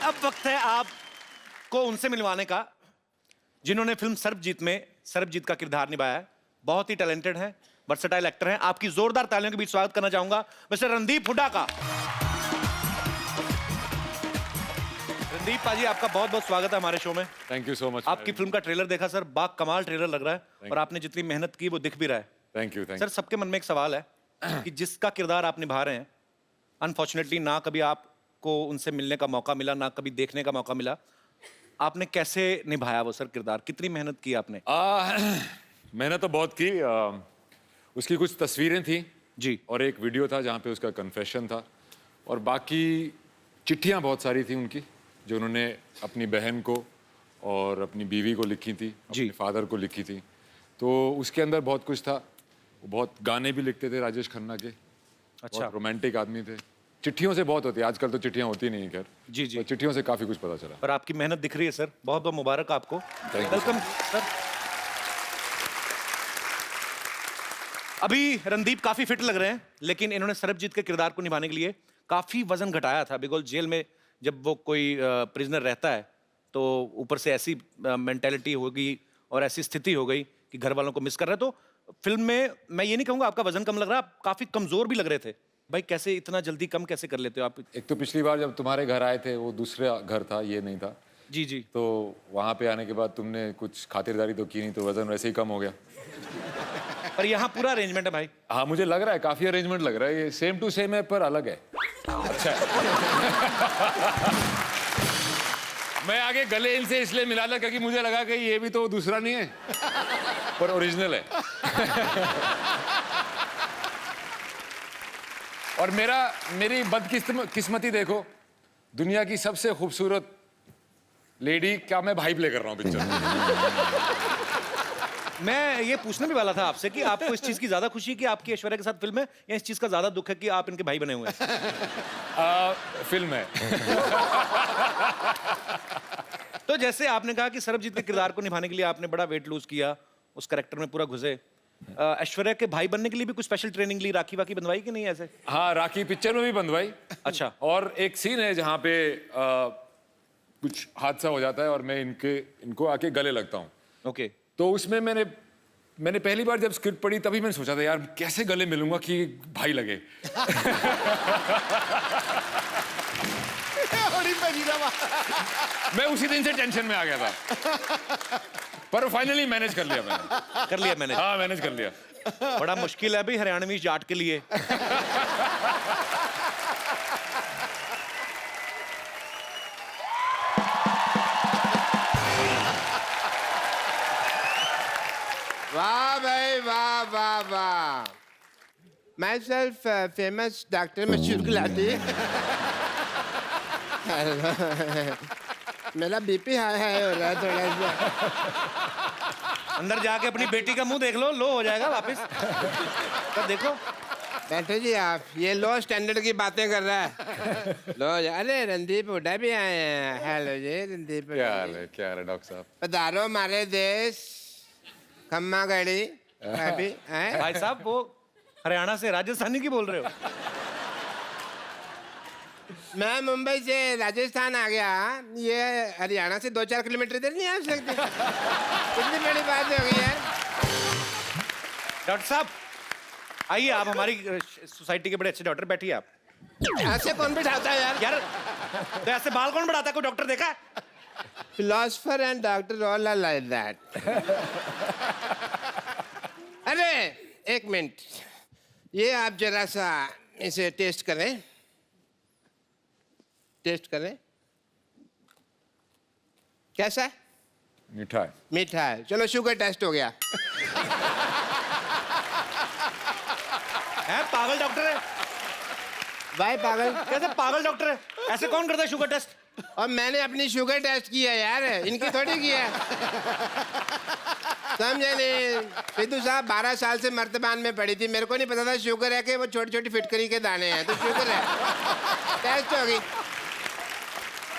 C: अब वक्त है आपको उनसे मिलवाने का जिन्होंने फिल्म सरबजीत में सरबजीत का किरदार निभाया है। बहुत ही टैलेंटेड है, वर्सेटाइल एक्टर हैं। आपकी जोरदार तालियों के बीच स्वागत करना चाहूंगा मिस्टर रणदीप हुड्डा का। रणदीप पाजी, आपका बहुत बहुत स्वागत है हमारे शो में।
H: Thank you so much.
C: आपकी फिल्म का ट्रेलर देखा सर, कमाल ट्रेलर लग रहा है, और आपने जितनी मेहनत की वो दिख भी रहा है।
H: Thank you.
C: सर, सबके मन में एक सवाल है कि जिसका किरदार आप निभा रहे हैं, अनफॉर्चुनेटली ना कभी आपको उनसे मिलने का मौका मिला, ना कभी देखने का मौका मिला, आपने कैसे निभाया वो सर किरदार? कितनी मेहनत की आपने?
H: मैंने तो बहुत की। उसकी कुछ तस्वीरें थी
C: जी,
H: और एक वीडियो था जहाँ पे उसका कन्फेशन था, और बाकी चिट्ठियाँ बहुत सारी थी उनकी जो उन्होंने अपनी बहन को और अपनी बीवी को लिखी थी, अपने फादर को लिखी थी। तो उसके अंदर बहुत कुछ था। वो बहुत गाने भी लिखते थे, राजेश खन्ना के।
C: अच्छा,
H: बहुत रोमांटिक आदमी थे। चिट्ठियों से बहुत होती है, आजकल तो चिट्ठियाँ होती नहीं, खैर।
C: जी जी।
H: तो चिट्ठियों से काफी कुछ पता चला।
C: पर आपकी मेहनत दिख रही है सर, बहुत बहुत मुबारक आपको।
H: Thank you.
C: Welcome sir. अभी रणदीप काफी फिट लग रहे हैं, लेकिन इन्होंने सरबजीत के किरदार को निभाने के लिए काफी वजन घटाया था, बिकॉज जेल में जब वो कोई प्रिजनर रहता है तो ऊपर से ऐसी मेंटेलिटी हो गई और ऐसी स्थिति हो गई कि घर वालों को मिस कर रहे हैं। तो फिल्म में मैं ये नहीं कहूंगा आपका वजन कम लग रहा है, आप काफी कमजोर भी लग रहे थे। भाई, कैसे इतना जल्दी कम कैसे कर लेते हो आप?
H: एक तो पिछली बार जब तुम्हारे घर आए थे, वो दूसरा घर था, ये नहीं था।
C: जी जी।
H: तो वहाँ पे आने के बाद तुमने कुछ खातिरदारी तो की नहीं, तो वजन वैसे ही कम हो गया।
C: पर यहाँ पूरा अरेंजमेंट है भाई।
H: हाँ, मुझे लग रहा है काफी अरेंजमेंट लग रहा है। ये सेम टू सेम है पर अलग है। अच्छा है। मैं आगे गले इनसे इसलिए मिला था क्योंकि मुझे लगा कि ये भी तो दूसरा नहीं है पर ओरिजिनल है। और मेरी बदकिस्मती देखो, दुनिया की सबसे खूबसूरत लेडी क्या मैं भाई प्ले कर रहा हूँ पिक्चर में।
C: मैं ये पूछने भी वाला था आपसे कि आपको इस चीज की ज्यादा खुशी है कि आपकी ऐश्वर्या के साथ फिल्म है, या इस चीज का ज्यादा दुख है कि आप इनके भाई बने हुए हैं?
H: फिल्म है।
C: तो जैसे आपने कहा कि सरबजीत के किरदार को निभाने के लिए आपने बड़ा वेट लूज किया, उस कैरेक्टर में पूरा घुसे, ऐश्वर्या के भाई बनने के लिए भी कुछ स्पेशल ट्रेनिंग ली, राखी वाखी बंधवाई कि नहीं ऐसे?
H: हाँ, राखी पिक्चर में भी बंधवाई।
C: अच्छा।
H: और एक सीन है जहाँ पे कुछ हादसा हो जाता है और मैं इनको आके गले लगता हूँ।
C: ओके।
H: तो उसमें मैंने पहली बार जब स्क्रिप्ट पढ़ी तभी मैंने सोचा था यार कैसे गले मिलूंगा कि भाई लगे। मैं उसी दिन से टेंशन में आ गया था, पर फाइनली मैनेज कर लिया मैंने।
C: कर लिया मैंने?
H: हाँ, मैनेज कर लिया।
C: बड़ा मुश्किल है भाई हरियाणवी जाट के लिए।
I: वाह भाई वाह वाह वाह। माई सेल्फ फेमस डॉक्टर मशहूर गुलाटी। मेरा बीपी हाई हाई हो रहा है थोड़ा सा।
C: अंदर जाके अपनी बेटी का मुंह देख लो, लो हो जाएगा वापस। तो देखो।
I: बैठो जी आप, ये लो स्टैंडर्ड की बातें कर रहा है। लो अरे रणदीप हुड्डा भी आए हैं। हेलो जी रणदीप।
H: क्या हाल है, क्या हाल है डॉक्टर साहब?
I: पधारो हमारे देश, खम्मा गढ़ी अभी हैं?
C: भाई साहब वो हरियाणा से राजस्थानी की बोल रहे हो?
I: मैं मुंबई से राजस्थान आ गया, ये हरियाणा से 2-4 किलोमीटर इधर नहीं आ सकते। कितनी बड़ी बात हो गई है।
C: डॉक्टर साहब आइए, आप हमारी सोसाइटी के बड़े अच्छे डॉक्टर, बैठिए आप।
I: ऐसे कौन बिठाता है यार?
C: यार तो ऐसे बाल कौन बढ़ाता है? कोई डॉक्टर देखा है?
I: Philosopher and doctor all are like that. अरे एक मिनट, ये आप जरा सा इसे टेस्ट करें, टेस्ट करें। कैसा है?
H: मीठा है।
I: मीठा है। चलो शुगर टेस्ट हो गया।
C: है पागल डॉक्टर है?
I: भाई पागल
C: कैसे पागल डॉक्टर है? ऐसे कौन करता है शुगर टेस्ट?
I: और मैंने अपनी शुगर टेस्ट की है यार, इनकी थोड़ी की है। समझे नहीं? सिद्धू साहब 12 साल से मर्तबान में पड़ी थी, मेरे को नहीं पता था शुगर है कि वो छोटी छोटी फिटकरी के दाने हैं, तो शुगर है। टेस्ट हो गई।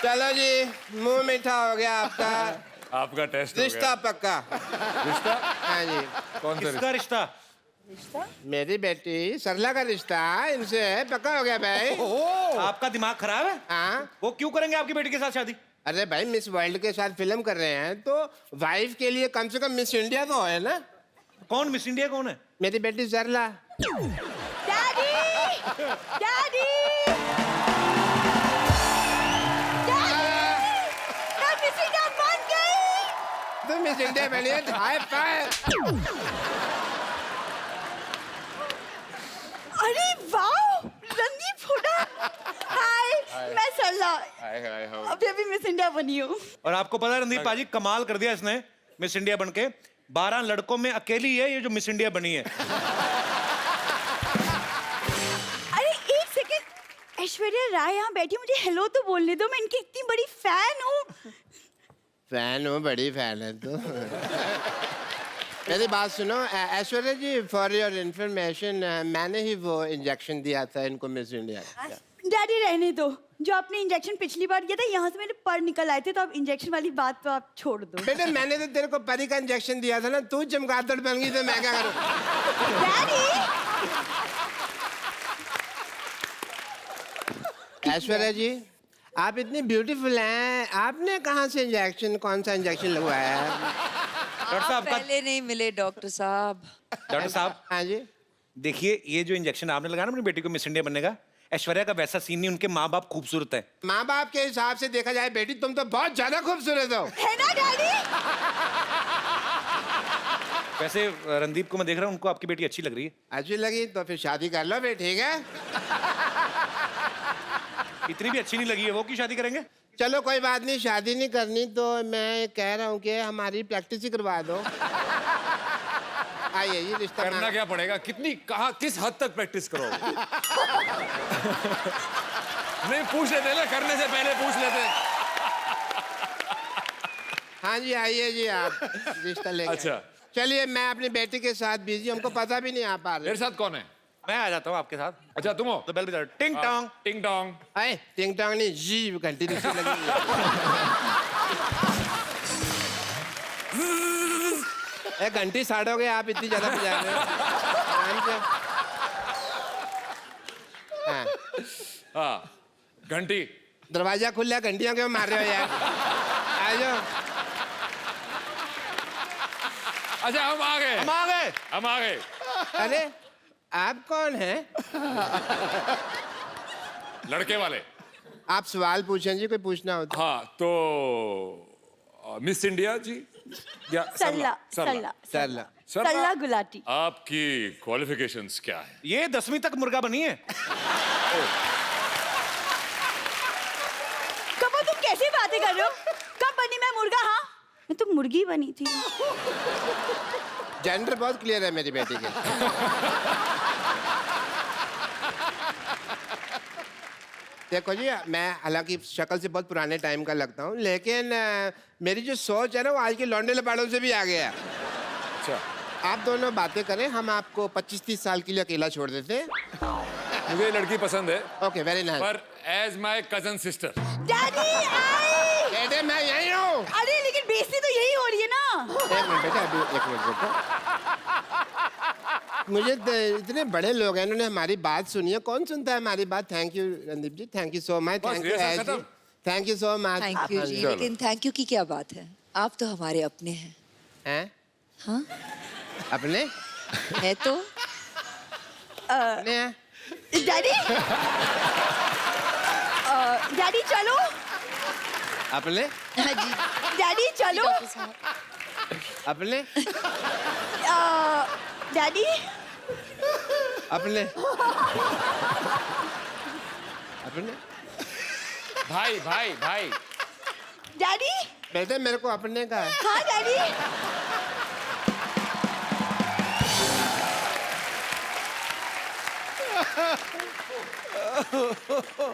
I: चलो जी, मुंह मीठा हो गया आपका।
H: आपका टेस्ट हो
I: रिश्ता
H: गया।
I: पक्का।
H: रिश्ता?
I: हाँ जी।
H: कौन सा
C: किसका रिश्ता?
I: मेरी बेटी सरला का रिश्ता इनसे पक्का हो गया भाई।
C: आपका दिमाग खराब है?
I: हाँ।
C: वो क्यों करेंगे आपकी बेटी के साथ शादी?
I: अरे भाई मिस वर्ल्ड के साथ फिल्म कर रहे हैं, तो वाइफ के लिए कम से कम मिस इंडिया तो है ना।
C: कौन मिस इंडिया कौन है?
I: मेरी बेटी सरला।
G: डैडी डैडी
I: तो मिस इंडिया बनी है। हाय फाइव।
G: अरे वाह, रणदीप हुड्डा। हाय, मैं सरला,
H: हाय हाय हाय।
G: अभी मिस इंडिया बनी हूँ।
C: और आपको पता है रणदीप पाजी, कमाल कर दिया इसने मिस इंडिया बनके। 12 लड़कों में अकेली है ये जो मिस इंडिया बनी है।
G: अरे एक सेकंड, ऐश्वर्या राय यहाँ बैठी, मुझे हेलो तो बोलने दो, मैं इनकी इतनी बड़ी फैन हूँ।
I: फैन हो, बड़ी फैन है तो। मेरी बात सुनो ऐश्वर्या जी, फॉर योर इंफॉर्मेशन, मैंने ही वो इंजेक्शन दिया था इनको मिस इंडिया।
G: डैडी रहने दो, जो आपने इंजेक्शन पिछली बार किया था, यहाँ से मेरे पर निकल आए थे, तो अब इंजेक्शन वाली बात तो आप छोड़ दो।
I: बेटे मैंने तो तेरे को परी का इंजेक्शन दिया था ना, तू चमगादड़ बन गई तो मैं क्या करूँ?
G: डैडी
I: ऐश्वर्या जी, आप इतनी ब्यूटीफुल हैं, आपने कहाँ से इंजेक्शन, कौन सा इंजेक्शन लगवाया है?
C: डॉक्टर साहब का
G: पहले नहीं मिले डॉक्टर साहब।
C: डॉक्टर साहब
I: हाँ जी।
C: देखिए, ये जो इंजेक्शन आपने लगाया ना अपनी बेटी को मिस इंडिया बनने का, ऐश्वर्या का वैसा सीन नहीं, उनके माँ बाप खूबसूरत है।
I: माँ बाप के हिसाब से देखा जाए बेटी, तुम तो बहुत ज्यादा खूबसूरत हो।
G: है ना डैडी?
C: वैसे रणदीप को मैं देख रहा हूँ, उनको आपकी बेटी अच्छी लग रही है।
I: अच्छी लगी तो फिर शादी कर लो फिर, ठीक है?
C: इतनी भी अच्छी नहीं लगी है, वो क्यों शादी करेंगे?
I: चलो कोई बात नहीं, शादी नहीं करनी तो मैं कह रहा हूँ कि हमारी प्रैक्टिस ही करवा दो। आइए ये रिश्ता
H: करना क्या पड़ेगा? कितनी, कहाँ, किस हद तक प्रैक्टिस करोगे? नहीं पूछ लेते ना, करने से पहले पूछ लेते।
I: हाँ जी आइए जी, आप रिश्ता लेके
H: अच्छा।
I: आइए। चलिए, मैं अपनी बेटी के साथ बिजी, हमको पता भी नहीं आ पा रहे।
H: मेरे साथ कौन है?
C: मैं आ जाता हूँ आपके साथ।
H: अच्छा तुम हो?
C: तो बेल बजा, टिंग टोंग।
H: टिंग टोंग।
I: आए टिंग टोंग नहीं, जी घंटी नीचे लगी हुई है। एक घंटी साड़ोगे आप, इतनी ज्यादा बजा रहे हो। आराम से। हाँ,
H: हाँ घंटी।
I: दरवाजा खुला है, घंटियां क्यों मार रहे हो यार? आ जाओ।
H: अच्छा हम आ गए।
C: हम आ गए।
H: हम आ गए।
I: अरे आप कौन हैं?
H: लड़के वाले।
I: आप सवाल पूछें जी, कोई पूछना हो तो।
H: हाँ तो मिस इंडिया जी या
G: सरला
H: सरला
I: सरला।
G: सरला गुलाटी।
H: आपकी क्वालिफिकेशंस क्या है?
C: ये 10वीं तक मुर्गा बनी है।
G: कब तुम कैसी बातें कर रहे हो? कब बनी मैं मुर्गा? हाँ, मैं तो मुर्गी बनी थी।
I: जेंडर बहुत क्लियर है मेरी बेटी के। देखो जी, मैं हालांकि शक्ल से बहुत पुराने टाइम का लगता हूँ, लेकिन मेरी जो सोच है ना वो आज के लौंडे लपाड़ों से भी आगे है।
H: अच्छा,
I: आप दोनों बातें करें, हम आपको 25-30 साल के लिए अकेला छोड़ देते हैं।
H: मुझे ये लड़की पसंद है,
I: ओके, वेरी नाइस।
H: पर as my cousin sister.
G: Daddy आई।
I: बेटे मैं यही हूँ।
G: अरे लेकिन बेइज्जती तो यही हो रही है ना।
I: एक मिनट बेटा, अभी एक मिनट बेटा। मुझे इतने बड़े लोग हैं, इन्होंने हमारी बात सुनी है। कौन सुनता है हमारी बात? Thank you Randeep ji, thank you so much. Thank you
H: rehearsal खत्म?
I: Thank you so much.
G: Thank you ji, लेकिन थैंक यू की क्या बात है? आप तो हमारे अपने हैं।
I: हैं?
G: हाँ
I: अपने?
G: है तो।
I: अपने हैं?
G: डैडी डैडी चलो।
I: अपने?
G: हाँ जी डैडी चलो।
I: अपने?
G: डैडी
I: अपने? अपने?
H: भाई भाई भाई,
G: डैडी।
I: बेटे मेरे को अपने का है।
G: हाँ डैडी।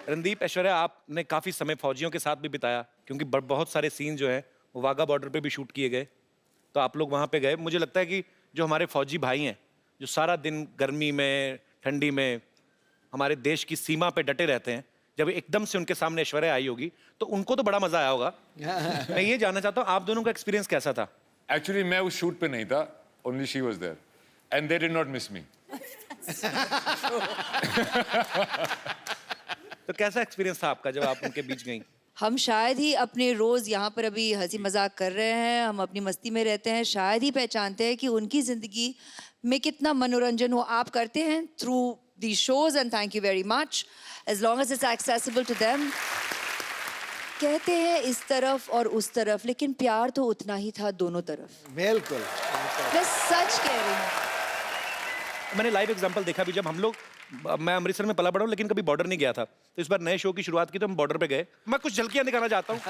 A: रणदीप, ऐश्वर्या, आपने काफी समय फौजियों के साथ भी बिताया, क्योंकि बहुत सारे सीन जो हैं वो वाघा बॉर्डर पे भी शूट किए गए, तो आप लोग वहां पे गए। मुझे लगता है कि जो हमारे फौजी भाई हैं, जो सारा दिन गर्मी में ठंडी में हमारे देश की सीमा पे डटे रहते हैं, जब एकदम से उनके सामने ऐश्वर्या आई होगी तो उनको तो बड़ा मजा आया होगा। मैं ये जानना चाहता हूँ, आप दोनों का एक्सपीरियंस कैसा था?
H: एक्चुअली मैं उस शूट पे नहीं था, only she was there and they did not miss me.
A: तो कैसा एक्सपीरियंस था आपका जब आप उनके बीच गई?
G: हम शायद ही अपने रोज यहाँ पर अभी हंसी मजाक कर रहे हैं, हम अपनी मस्ती में रहते हैं, शायद ही पहचानते हैं कि उनकी जिंदगी में कितना मनोरंजन हो। आप करते हैं through the shows and thank you very much, as long as it's accessible to them. कहते हैं इस तरफ और उस तरफ, लेकिन प्यार तो उतना ही था दोनों तरफ।
F: बिल्कुल।
G: मैं सच कह रही हूँ।
A: मैंने लाइव एग्जांपल देखा भी, जब हम लोग, मैं अमृतसर में पला बड़ा हूँ लेकिन कभी बॉर्डर नहीं गया था, तो इस बार नए शो की शुरुआत की तो हम बॉर्डर पे गए। मैं कुछ झलकियां दिखाना चाहता हूँ।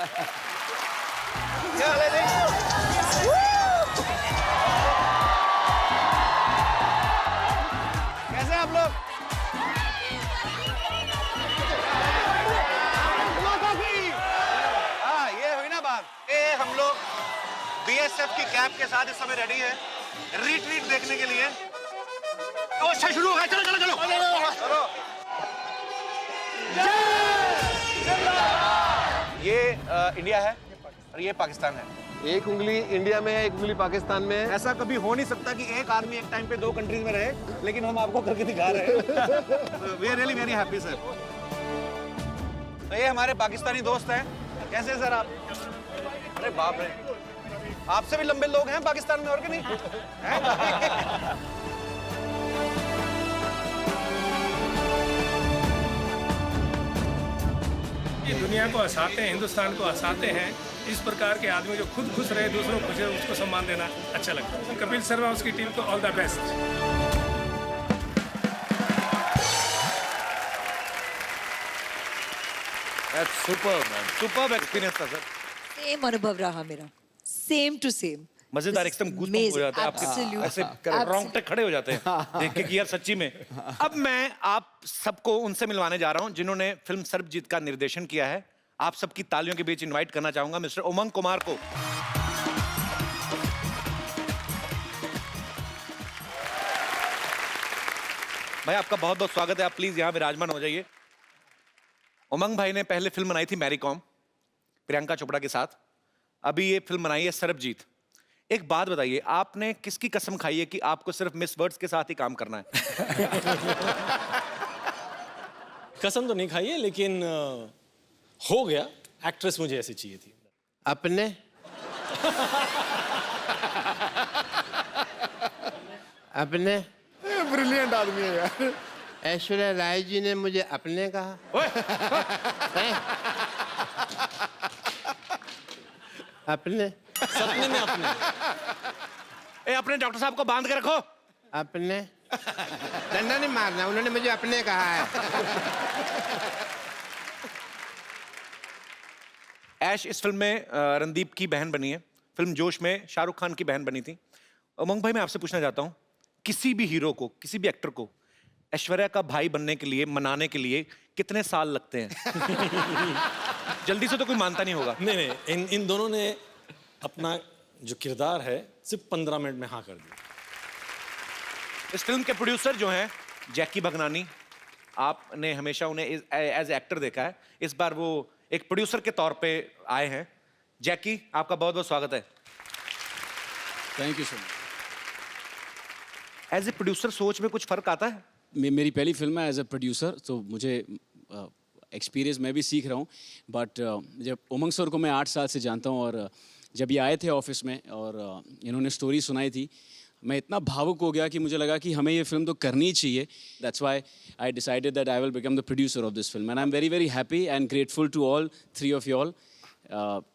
F: कैसे आप लोग? हाँ, ये हुई ना बात। हम लोग बीएसएफ की कैप के साथ इस समय रेडी है रिट्रीट देखने के लिए। तो अच्छा शुरू हो गया, चलो चलो चलो चलो। ये इंडिया है और ये पाकिस्तान है।
J: एक उंगली इंडिया में है, एक उंगली पाकिस्तान में है।
F: ऐसा कभी हो नहीं सकता कि एक आदमी एक टाइम पे दो कंट्रीज में रहे, लेकिन हम आपको करके दिखा रहे हैं। We are really very happy sir. तो ये हमारे पाकिस्तानी दोस्त हैं। कैसे हैं सर आप? अरे बाप रे, आपसे भी लंबे लोग हैं पाकिस्तान में, और कि नहीं हैं?
K: ये दुनिया को हंसाते हैं, हिंदुस्तान को हंसाते हैं। इस प्रकार के आदमी जो खुद खुश रहे, दूसरों को खुश रहे, उसको सम्मान देना अच्छा लगता है। कपिल शर्मा उसकी टीम को all the best.
H: That's super man,
A: superb experience था सर।
G: सेम अनुभव रहा मेरा, सेम टू सेम।
A: मजेदार, एकदम गूज़बम्प हो जाता है आपके, ऐसे रोंगटे खड़े हो जाते हैं देख के कि यार सच्ची में। अब मैं आप सबको उनसे मिलवाने जा रहा हूं जिन्होंने फिल्म सर्वजीत का निर्देशन किया है। आप सबकी तालियों के बीच इनवाइट करना चाहूंगा मिस्टर उमंग कुमार को। भाई आपका बहुत बहुत स्वागत है, आप प्लीज यहाँ विराजमान हो जाइए। उमंग भाई ने पहले फिल्म बनाई थी मैरी कॉम, प्रियंका चोपड़ा के साथ। अभी ये फिल्म बनाई है सर्वजीत। एक बात बताइए, आपने किसकी कसम खाई है कि आपको सिर्फ मिस वर्ड्स के साथ ही काम करना है?
K: कसम तो नहीं खाई है, लेकिन हो गया। एक्ट्रेस मुझे ऐसी चाहिए थी।
I: अपने? अपने?
F: ब्रिलियंट आदमी है यार।
I: ऐश्वर्या राय जी ने मुझे अपने कहा। अपने?
K: सपने में अपने।
A: अपने डॉक्टर साहब को बांध के रखो।
I: अपने? डंडा नहीं मारना, उन्होंने मुझे अपने कहा है।
A: ऐश इस फिल्म में रणदीप की बहन बनी है। फिल्म जोश में शाहरुख खान की बहन बनी थी। उमंग भाई, मैं आपसे पूछना चाहता हूँ, किसी भी हीरो को, किसी भी एक्टर को
C: ऐश्वर्या का भाई बनने के लिए, मनाने के लिए कितने साल लगते हैं? जल्दी से तो कोई मानता नहीं होगा।
L: नहीं नहीं, इन दोनों ने अपना जो किरदार है सिर्फ 15 मिनट में हाँ कर दिया।
C: इस फिल्म के प्रोड्यूसर जो हैं जैकी भगनानी, आपने हमेशा उन्हें एज एक्टर देखा है, इस बार वो एक प्रोड्यूसर के तौर पे आए हैं। जैकी, आपका बहुत बहुत स्वागत है।
L: Thank you so much.
C: As a producer सोच में कुछ फर्क आता है?
L: मेरी पहली फिल्म है एज ए प्रोड्यूसर, तो मुझे एक्सपीरियंस मैं भी सीख रहा हूँ। बट जब उमंग सर को मैं 8 साल से जानता हूँ, और जब ये आए थे ऑफिस में और इन्होंने स्टोरी सुनाई थी, मैं इतना भावुक हो गया कि मुझे लगा कि हमें ये फिल्म तो करनी ही चाहिए। That's why I decided that I will become the producer of this film, and I am very very happy and grateful to all 3 of you all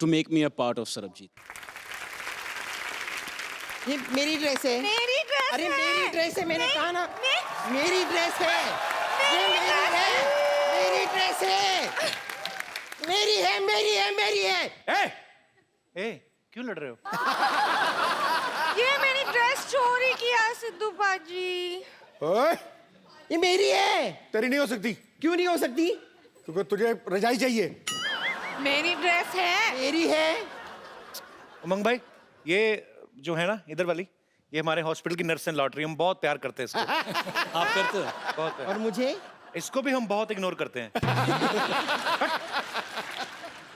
L: to make me a part of Sarbjit.
E: ये मेरी dress है।
G: मेरी dress
E: अरे
G: है।
E: मेरी dress है, मैंने कहा ना। मेरी ड्रेस है। ये मेरी है। मेरी ड्रेस है। मेरी है, मेरी है, मेरी है।
C: ए, क्यों लड़ रहे हो?
G: ये मेरी ड्रेस चोरी किया सिद्धू पाजी।
M: ओए,
E: ये मेरी है।
M: तेरी नहीं हो सकती।
E: क्यों नहीं हो सकती?
M: क्योंकि तुझे रजाई चाहिए।
G: मेरी ड्रेस है।
E: मेरी है।
C: उमंग भाई, ये जो है ना इधर वाली, ये हमारे हॉस्पिटल की नर्स एंड लॉटरी, हम बहुत प्यार करते हैं इसको।
L: आप करते हो?
C: बहुत प्यार।
E: और मुझे?
C: इसको भी हम बहुत इग्नोर करते हैं।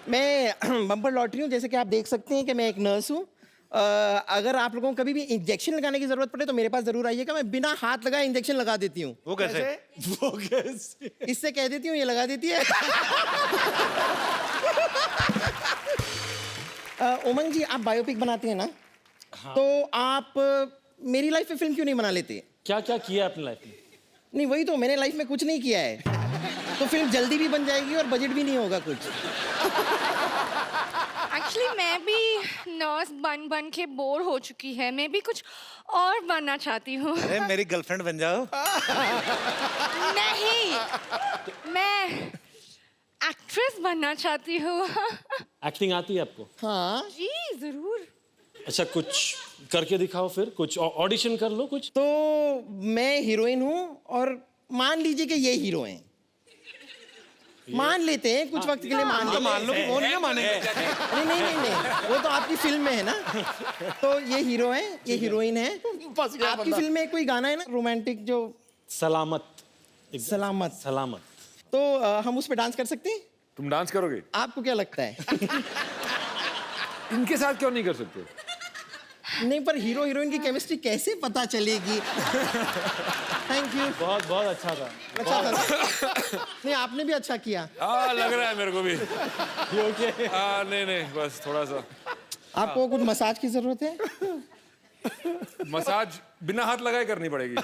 E: मैं बम्पर लॉटरी हूँ, जैसे कि आप देख सकते हैं कि मैं एक नर्स हूँ। अगर आप लोगों को कभी भी इंजेक्शन लगाने की जरूरत पड़े तो मेरे पास जरूर आइएगा, मैं बिना हाथ लगाए इंजेक्शन लगा देती हूँ।
C: वो कैसे?
L: वो कैसे?
E: इससे कह देती हूँ, ये लगा देती है। उमंग जी, आप बायोपिक बनाते हैं ना? हाँ। तो आप मेरी लाइफ में फिल्म क्यों नहीं बना लेते?
L: क्या क्या किया अपनी लाइफ में?
E: नहीं, वही तो, मैंने लाइफ में कुछ नहीं किया है। तो फिल्म जल्दी भी बन जाएगी और बजट भी नहीं होगा कुछ।
G: एक्चुअली मैं भी नर्स बन बन के बोर हो चुकी है, मैं भी कुछ और बनना चाहती हूँ।
C: अरे मेरी गर्लफ्रेंड बन जाओ।
G: नहीं, मैं एक्ट्रेस बनना चाहती हूँ।
L: एक्टिंग आती है आपको?
E: हाँ
G: जी जरूर।
L: अच्छा, कुछ करके दिखाओ, फिर कुछ ऑडिशन कर लो कुछ।
E: तो मैं हीरोइन हूँ और मान लीजिए कि ये हीरो हैं। मान लेते हैं कुछ वक्त के लिए, मान लेते हैं।
C: मान लो कि वो नहीं मानेंगे।
E: नहीं नहीं नहीं नहीं, वो तो आपकी फिल्म में है ना। तो ये हीरो है, ये हीरोइन है। आपकी फिल्म में कोई गाना है ना रोमांटिक, जो
L: सलामत।
E: सलामत।
L: सलामत।
E: तो हम उस पर डांस कर सकते हैं?
H: तुम डांस करोगे?
E: आपको क्या लगता है?
H: इनके साथ क्यों नहीं कर सकते?
E: नहीं, पर हीरो हीरोइन की केमिस्ट्री कैसे पता चलेगी? Thank you.
L: बहुत बहुत अच्छा था।
E: अच्छा था। नहीं, आपने भी अच्छा किया।
H: लग रहा है मेरे को भी। ओके। नहीं नहीं, बस थोड़ा सा।
E: आपको कुछ मसाज की जरूरत है?
H: मसाज बिना हाथ लगाए करनी पड़ेगी।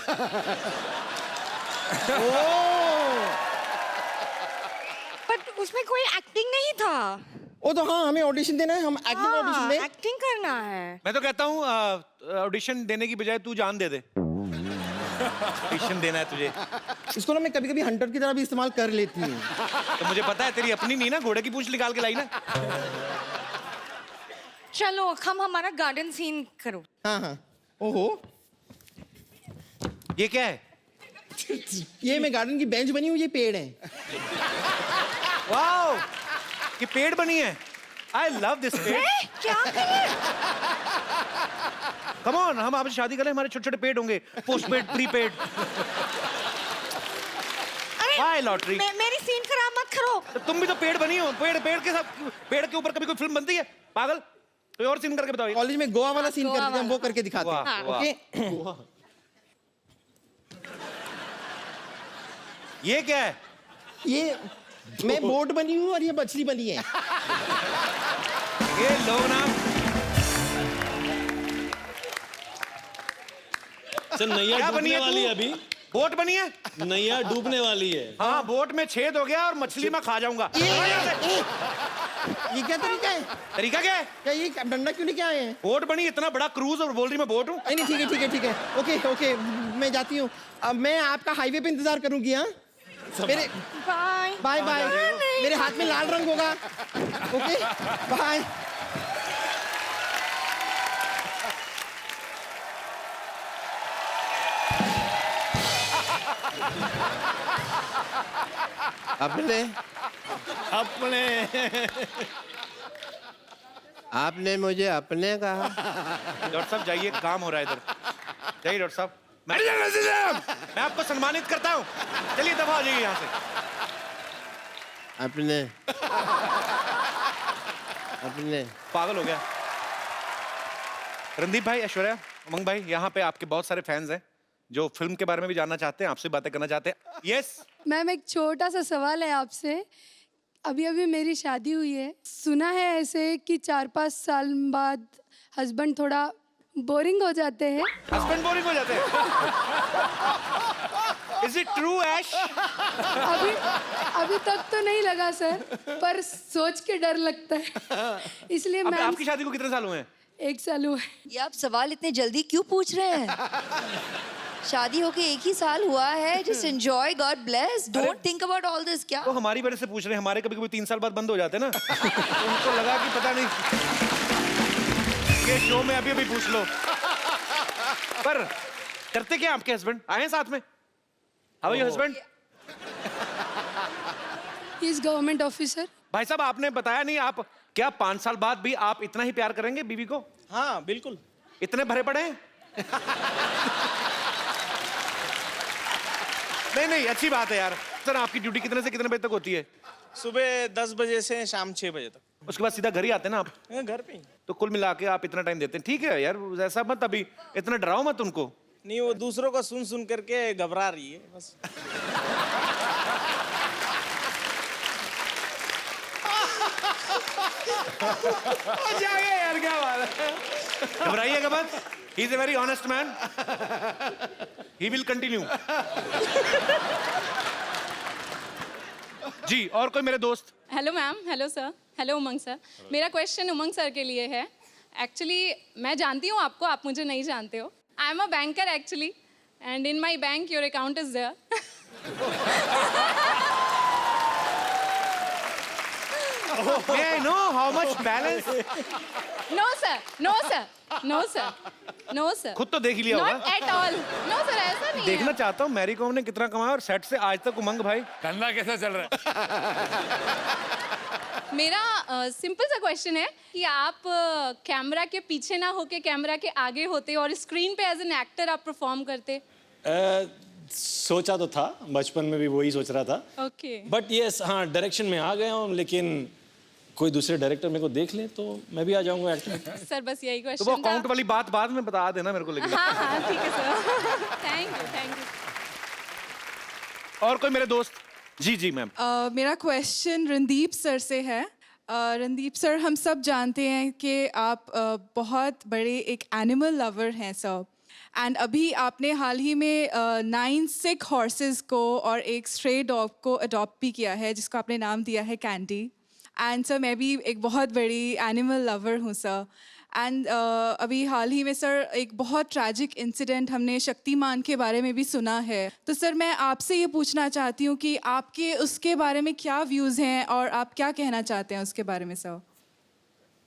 G: बट उसमें कोई एक्टिंग नहीं था।
E: ओ तो हाँ, हमें ऑडिशन देना है, हम एक्टिंग ऑडिशन दें।
G: एक्टिंग करना है।
C: मैं तो कहता हूँ ऑडिशन देने की बजाय तू जान दे दे। ऑडिशन देना है तुझे।
E: इसको ना मैं कभी कभी हंटर की तरह भी इस्तेमाल कर लेती हूँ।
C: तो मुझे पता है तेरी अपनी नहीं ना, घोड़े की पूंछ निकाल के लाई ना।
G: चलो हम हमारा गार्डन सीन करो।
E: हाँ हाँ। ओहो,
C: ये क्या है?
E: ये मैं गार्डन की बेंच बनी हुई, ये पेड़ है।
C: वाओ, ये पेड़ बनी है। आई लव दिस पेड़।
G: क्या करें?
C: कम ऑन, हम आपसे शादी करें, हमारे छोटे छोटे पेड़ होंगे, postpaid, prepaid. Why lottery?
G: मेरी सीन खराब मत करो।
C: तुम भी तो पेड़ बनी हो। पेड़ के साथ, पेड़ के ऊपर कभी कोई फिल्म बनती है? पागल, कोई और सीन करके बताओ।
E: कॉलेज में गोवा वाला सीन करते हैं, हम वो करके दिखाते हैं।
C: वाह,
E: ओके।
C: ये क्या है?
E: ये मैं बोट बनी हूँ और ये मछली बनी है।
C: ये लोग ना
L: नैया
C: क्या बनी
L: डूबने
C: है
L: वाली
C: तू?
L: है अभी।
C: बोट बनी है?
L: नैया डूबने वाली है।
C: हाँ, बोट में छेद हो गया और मछली में खा जाऊंगा।
E: ये क्या तरीका है?
C: तरीका क्या है?
E: क्या ये डंडा क्यों लेके आए हैं?
C: बोट बनी, इतना बड़ा क्रूज, और बोल रही मैं बोट हूँ।
E: नहीं ठीक है ठीक है ठीक है। ओके ओके, मैं जाती हूँ। अब मैं आपका हाईवे पे इंतजार करूंगी। हाँ, मेरे
G: बाय
E: बाय बाय। मेरे हाथ में लाल रंग होगा। Okay bye.
I: अपने
E: अपने
I: आपने मुझे अपने कहा।
C: डॉक्टर साहब जाइए, काम हो रहा है इधर। जाइए डॉक्टर साहब, मैं आपको सम्मानित करता हूँ। चलिए दफा हो जाइए यहाँ से।
I: अपने अपने
C: पागल हो गया। रणदीप भाई, ऐश्वर्या, उमंग भाई, यहाँ पे आपके बहुत सारे फैंस हैं जो फिल्म के बारे में भी जानना चाहते हैं, आपसे बातें करना चाहते हैं। यस
N: मैम, एक छोटा सा सवाल है आपसे। अभी अभी मेरी शादी हुई है, सुना है ऐसे कि 4-5 साल बाद हस्बैंड थोड़ा बोरिंग हो जाते हैं।
C: हस्बैंड बोरिंग हो जाते हैं? Is it true, ऐश?
N: अभी तक तो नहीं लगा सर, पर सोच के डर लगता है, इसलिए
C: अब
N: मैम।
C: आपकी शादी को कितने साल हुए हैं?
N: 1 साल हुआ है।
G: ये आप सवाल इतने जल्दी क्यों पूछ रहे हैं? शादी होके 1 ही साल हुआ है। Just enjoy, God bless, don't think about all this. क्या
C: तो हमारी वजह से पूछ रहे हैं, हमारे कभी कभी 3 साल बाद बंद हो जाते हैं ना। तो उनको लगा कि पता नहीं ये शो में अभी अभी पूछ लो। पर करते क्या आपके हस्बैंड? आए हैं साथ में? How are your husband?
N: He is government officer.
C: भाई साहब, आपने बताया नहीं, आप क्या 5 साल बाद भी आप इतना ही प्यार करेंगे बीवी को?
E: हाँ बिल्कुल।
C: इतने भरे पड़े हैं? नहीं, अच्छी बात है यार। सर, आपकी ड्यूटी कितने से कितने बजे तक होती है?
E: सुबह 10 बजे से शाम 6 बजे तक।
C: उसके बाद सीधा घर ही आते हैं ना आप?
E: घर पे ही।
C: तो कुल मिला के आप इतना टाइम देते हैं। ठीक है यार, ऐसा मत, अभी इतना डराओ मत उनको।
E: नहीं, वो दूसरों का सुन सुन करके घबरा रही है बस।
C: यार क्या बात है, घबराइएगा मत। He is a very honest man, he will continue. जी, और कोई मेरे दोस्त?
O: Hello ma'am, hello sir, hello Umang sir. मेरा क्वेश्चन उमंग सर के लिए है। एक्चुअली मैं जानती हूँ आपको, आप मुझे नहीं जानते हो। I am a banker actually, and in my bank your account is there.
C: May I know how much balance?
O: No sir, no sir, no sir, no sir.
C: खुद तो देख ही लिया होगा।
O: Not at all. No sir, ऐसा नहीं
C: देखना
O: है।
C: चाहता हूँ मैरी कॉम ने कितना कमाया और सेट से आज तक उमंग भाई
H: धंधा कैसा चल रहा है?
O: मेरा सिंपल सा क्वेश्चन है कि आप कैमरा के पीछे ना होके कैमरा के आगे होते और स्क्रीन पे एज एन एक्टर आप परफॉर्म करते।
P: सोचा तो था, बचपन में भी वही सोच रहा था।
O: ओके।
P: बट यस, हाँ, डायरेक्शन में आ गया हूँ, लेकिन कोई दूसरे डायरेक्टर मेरे को देख ले तो मैं भी आ जाऊंगा एक्टर।
O: सर बस यही
C: तो
O: क्वेश्चन
C: वो
O: था।
C: अकाउंट वाली बात बाद में बता देना मेरे को, लेकिन
O: हाँ हाँ ठीक है sir. Thank you, thank you.
C: और कोई मेरे दोस्त? जी जी मैम।
Q: मेरा क्वेश्चन रणदीप सर से है। रणदीप सर, हम सब जानते हैं कि आप बहुत बड़े एक एनिमल लवर हैं सर, एंड अभी आपने हाल ही में 9 सिक हॉर्सेस को और एक स्ट्रे डॉग को अडॉप्ट भी किया है, जिसको आपने नाम दिया है कैंडी। एंड सर, मैं भी एक बहुत बड़ी एनिमल लवर हूँ सर। एंड अभी हाल ही में सर एक बहुत ट्रैजिक इंसिडेंट हमने शक्तिमान के बारे में भी सुना है। तो सर मैं आपसे ये पूछना चाहती हूँ कि आपके उसके बारे में क्या व्यूज़ हैं और आप क्या कहना चाहते हैं उसके बारे में सर?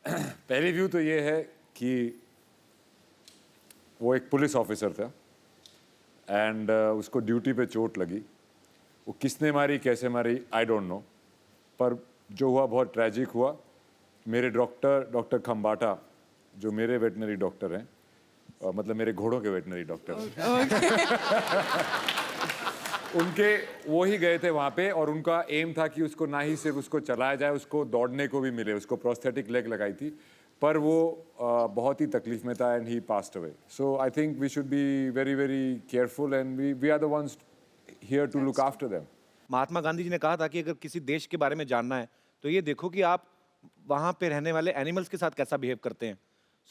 H: पहली व्यू तो ये है कि वो एक पुलिस ऑफिसर था एंड उसको ड्यूटी पे चोट लगी। वो किसने मारी, कैसे मारी, आई डोंट नो, पर जो हुआ बहुत ट्रैजिक हुआ। मेरे डॉक्टर खम्बाटा, जो मेरे वेटनरी डॉक्टर हैं, मतलब मेरे घोड़ों के वेटनरी डॉक्टर उनके वो ही गए थे वहाँ पे, और उनका एम था कि उसको ना ही सिर्फ उसको चलाया जाए, उसको दौड़ने को भी मिले। उसको प्रोस्थेटिक लेग लगाई थी, पर वो बहुत ही तकलीफ में था and he passed away. So I think we should be very very careful and we are the ones here to look after them.
C: Mahatma Gandhi ji ने कहा था कि अगर किसी देश के बारे में जानना है तो ये देखो कि आप वहाँ पे रहने वाले एनिमल्स के साथ कैसा बिहेव करते हैं।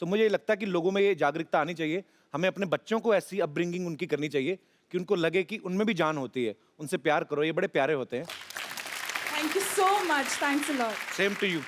C: सो मुझे लगता है कि लोगों में ये जागरूकता आनी चाहिए। हमें अपने बच्चों को ऐसी अपब्रिंगिंग उनकी करनी चाहिए कि उनको लगे कि उनमें भी जान होती है। उनसे प्यार करो, ये बड़े प्यारे होते हैं।
Q: Thank you so much, thanks a lot.
C: Same to you.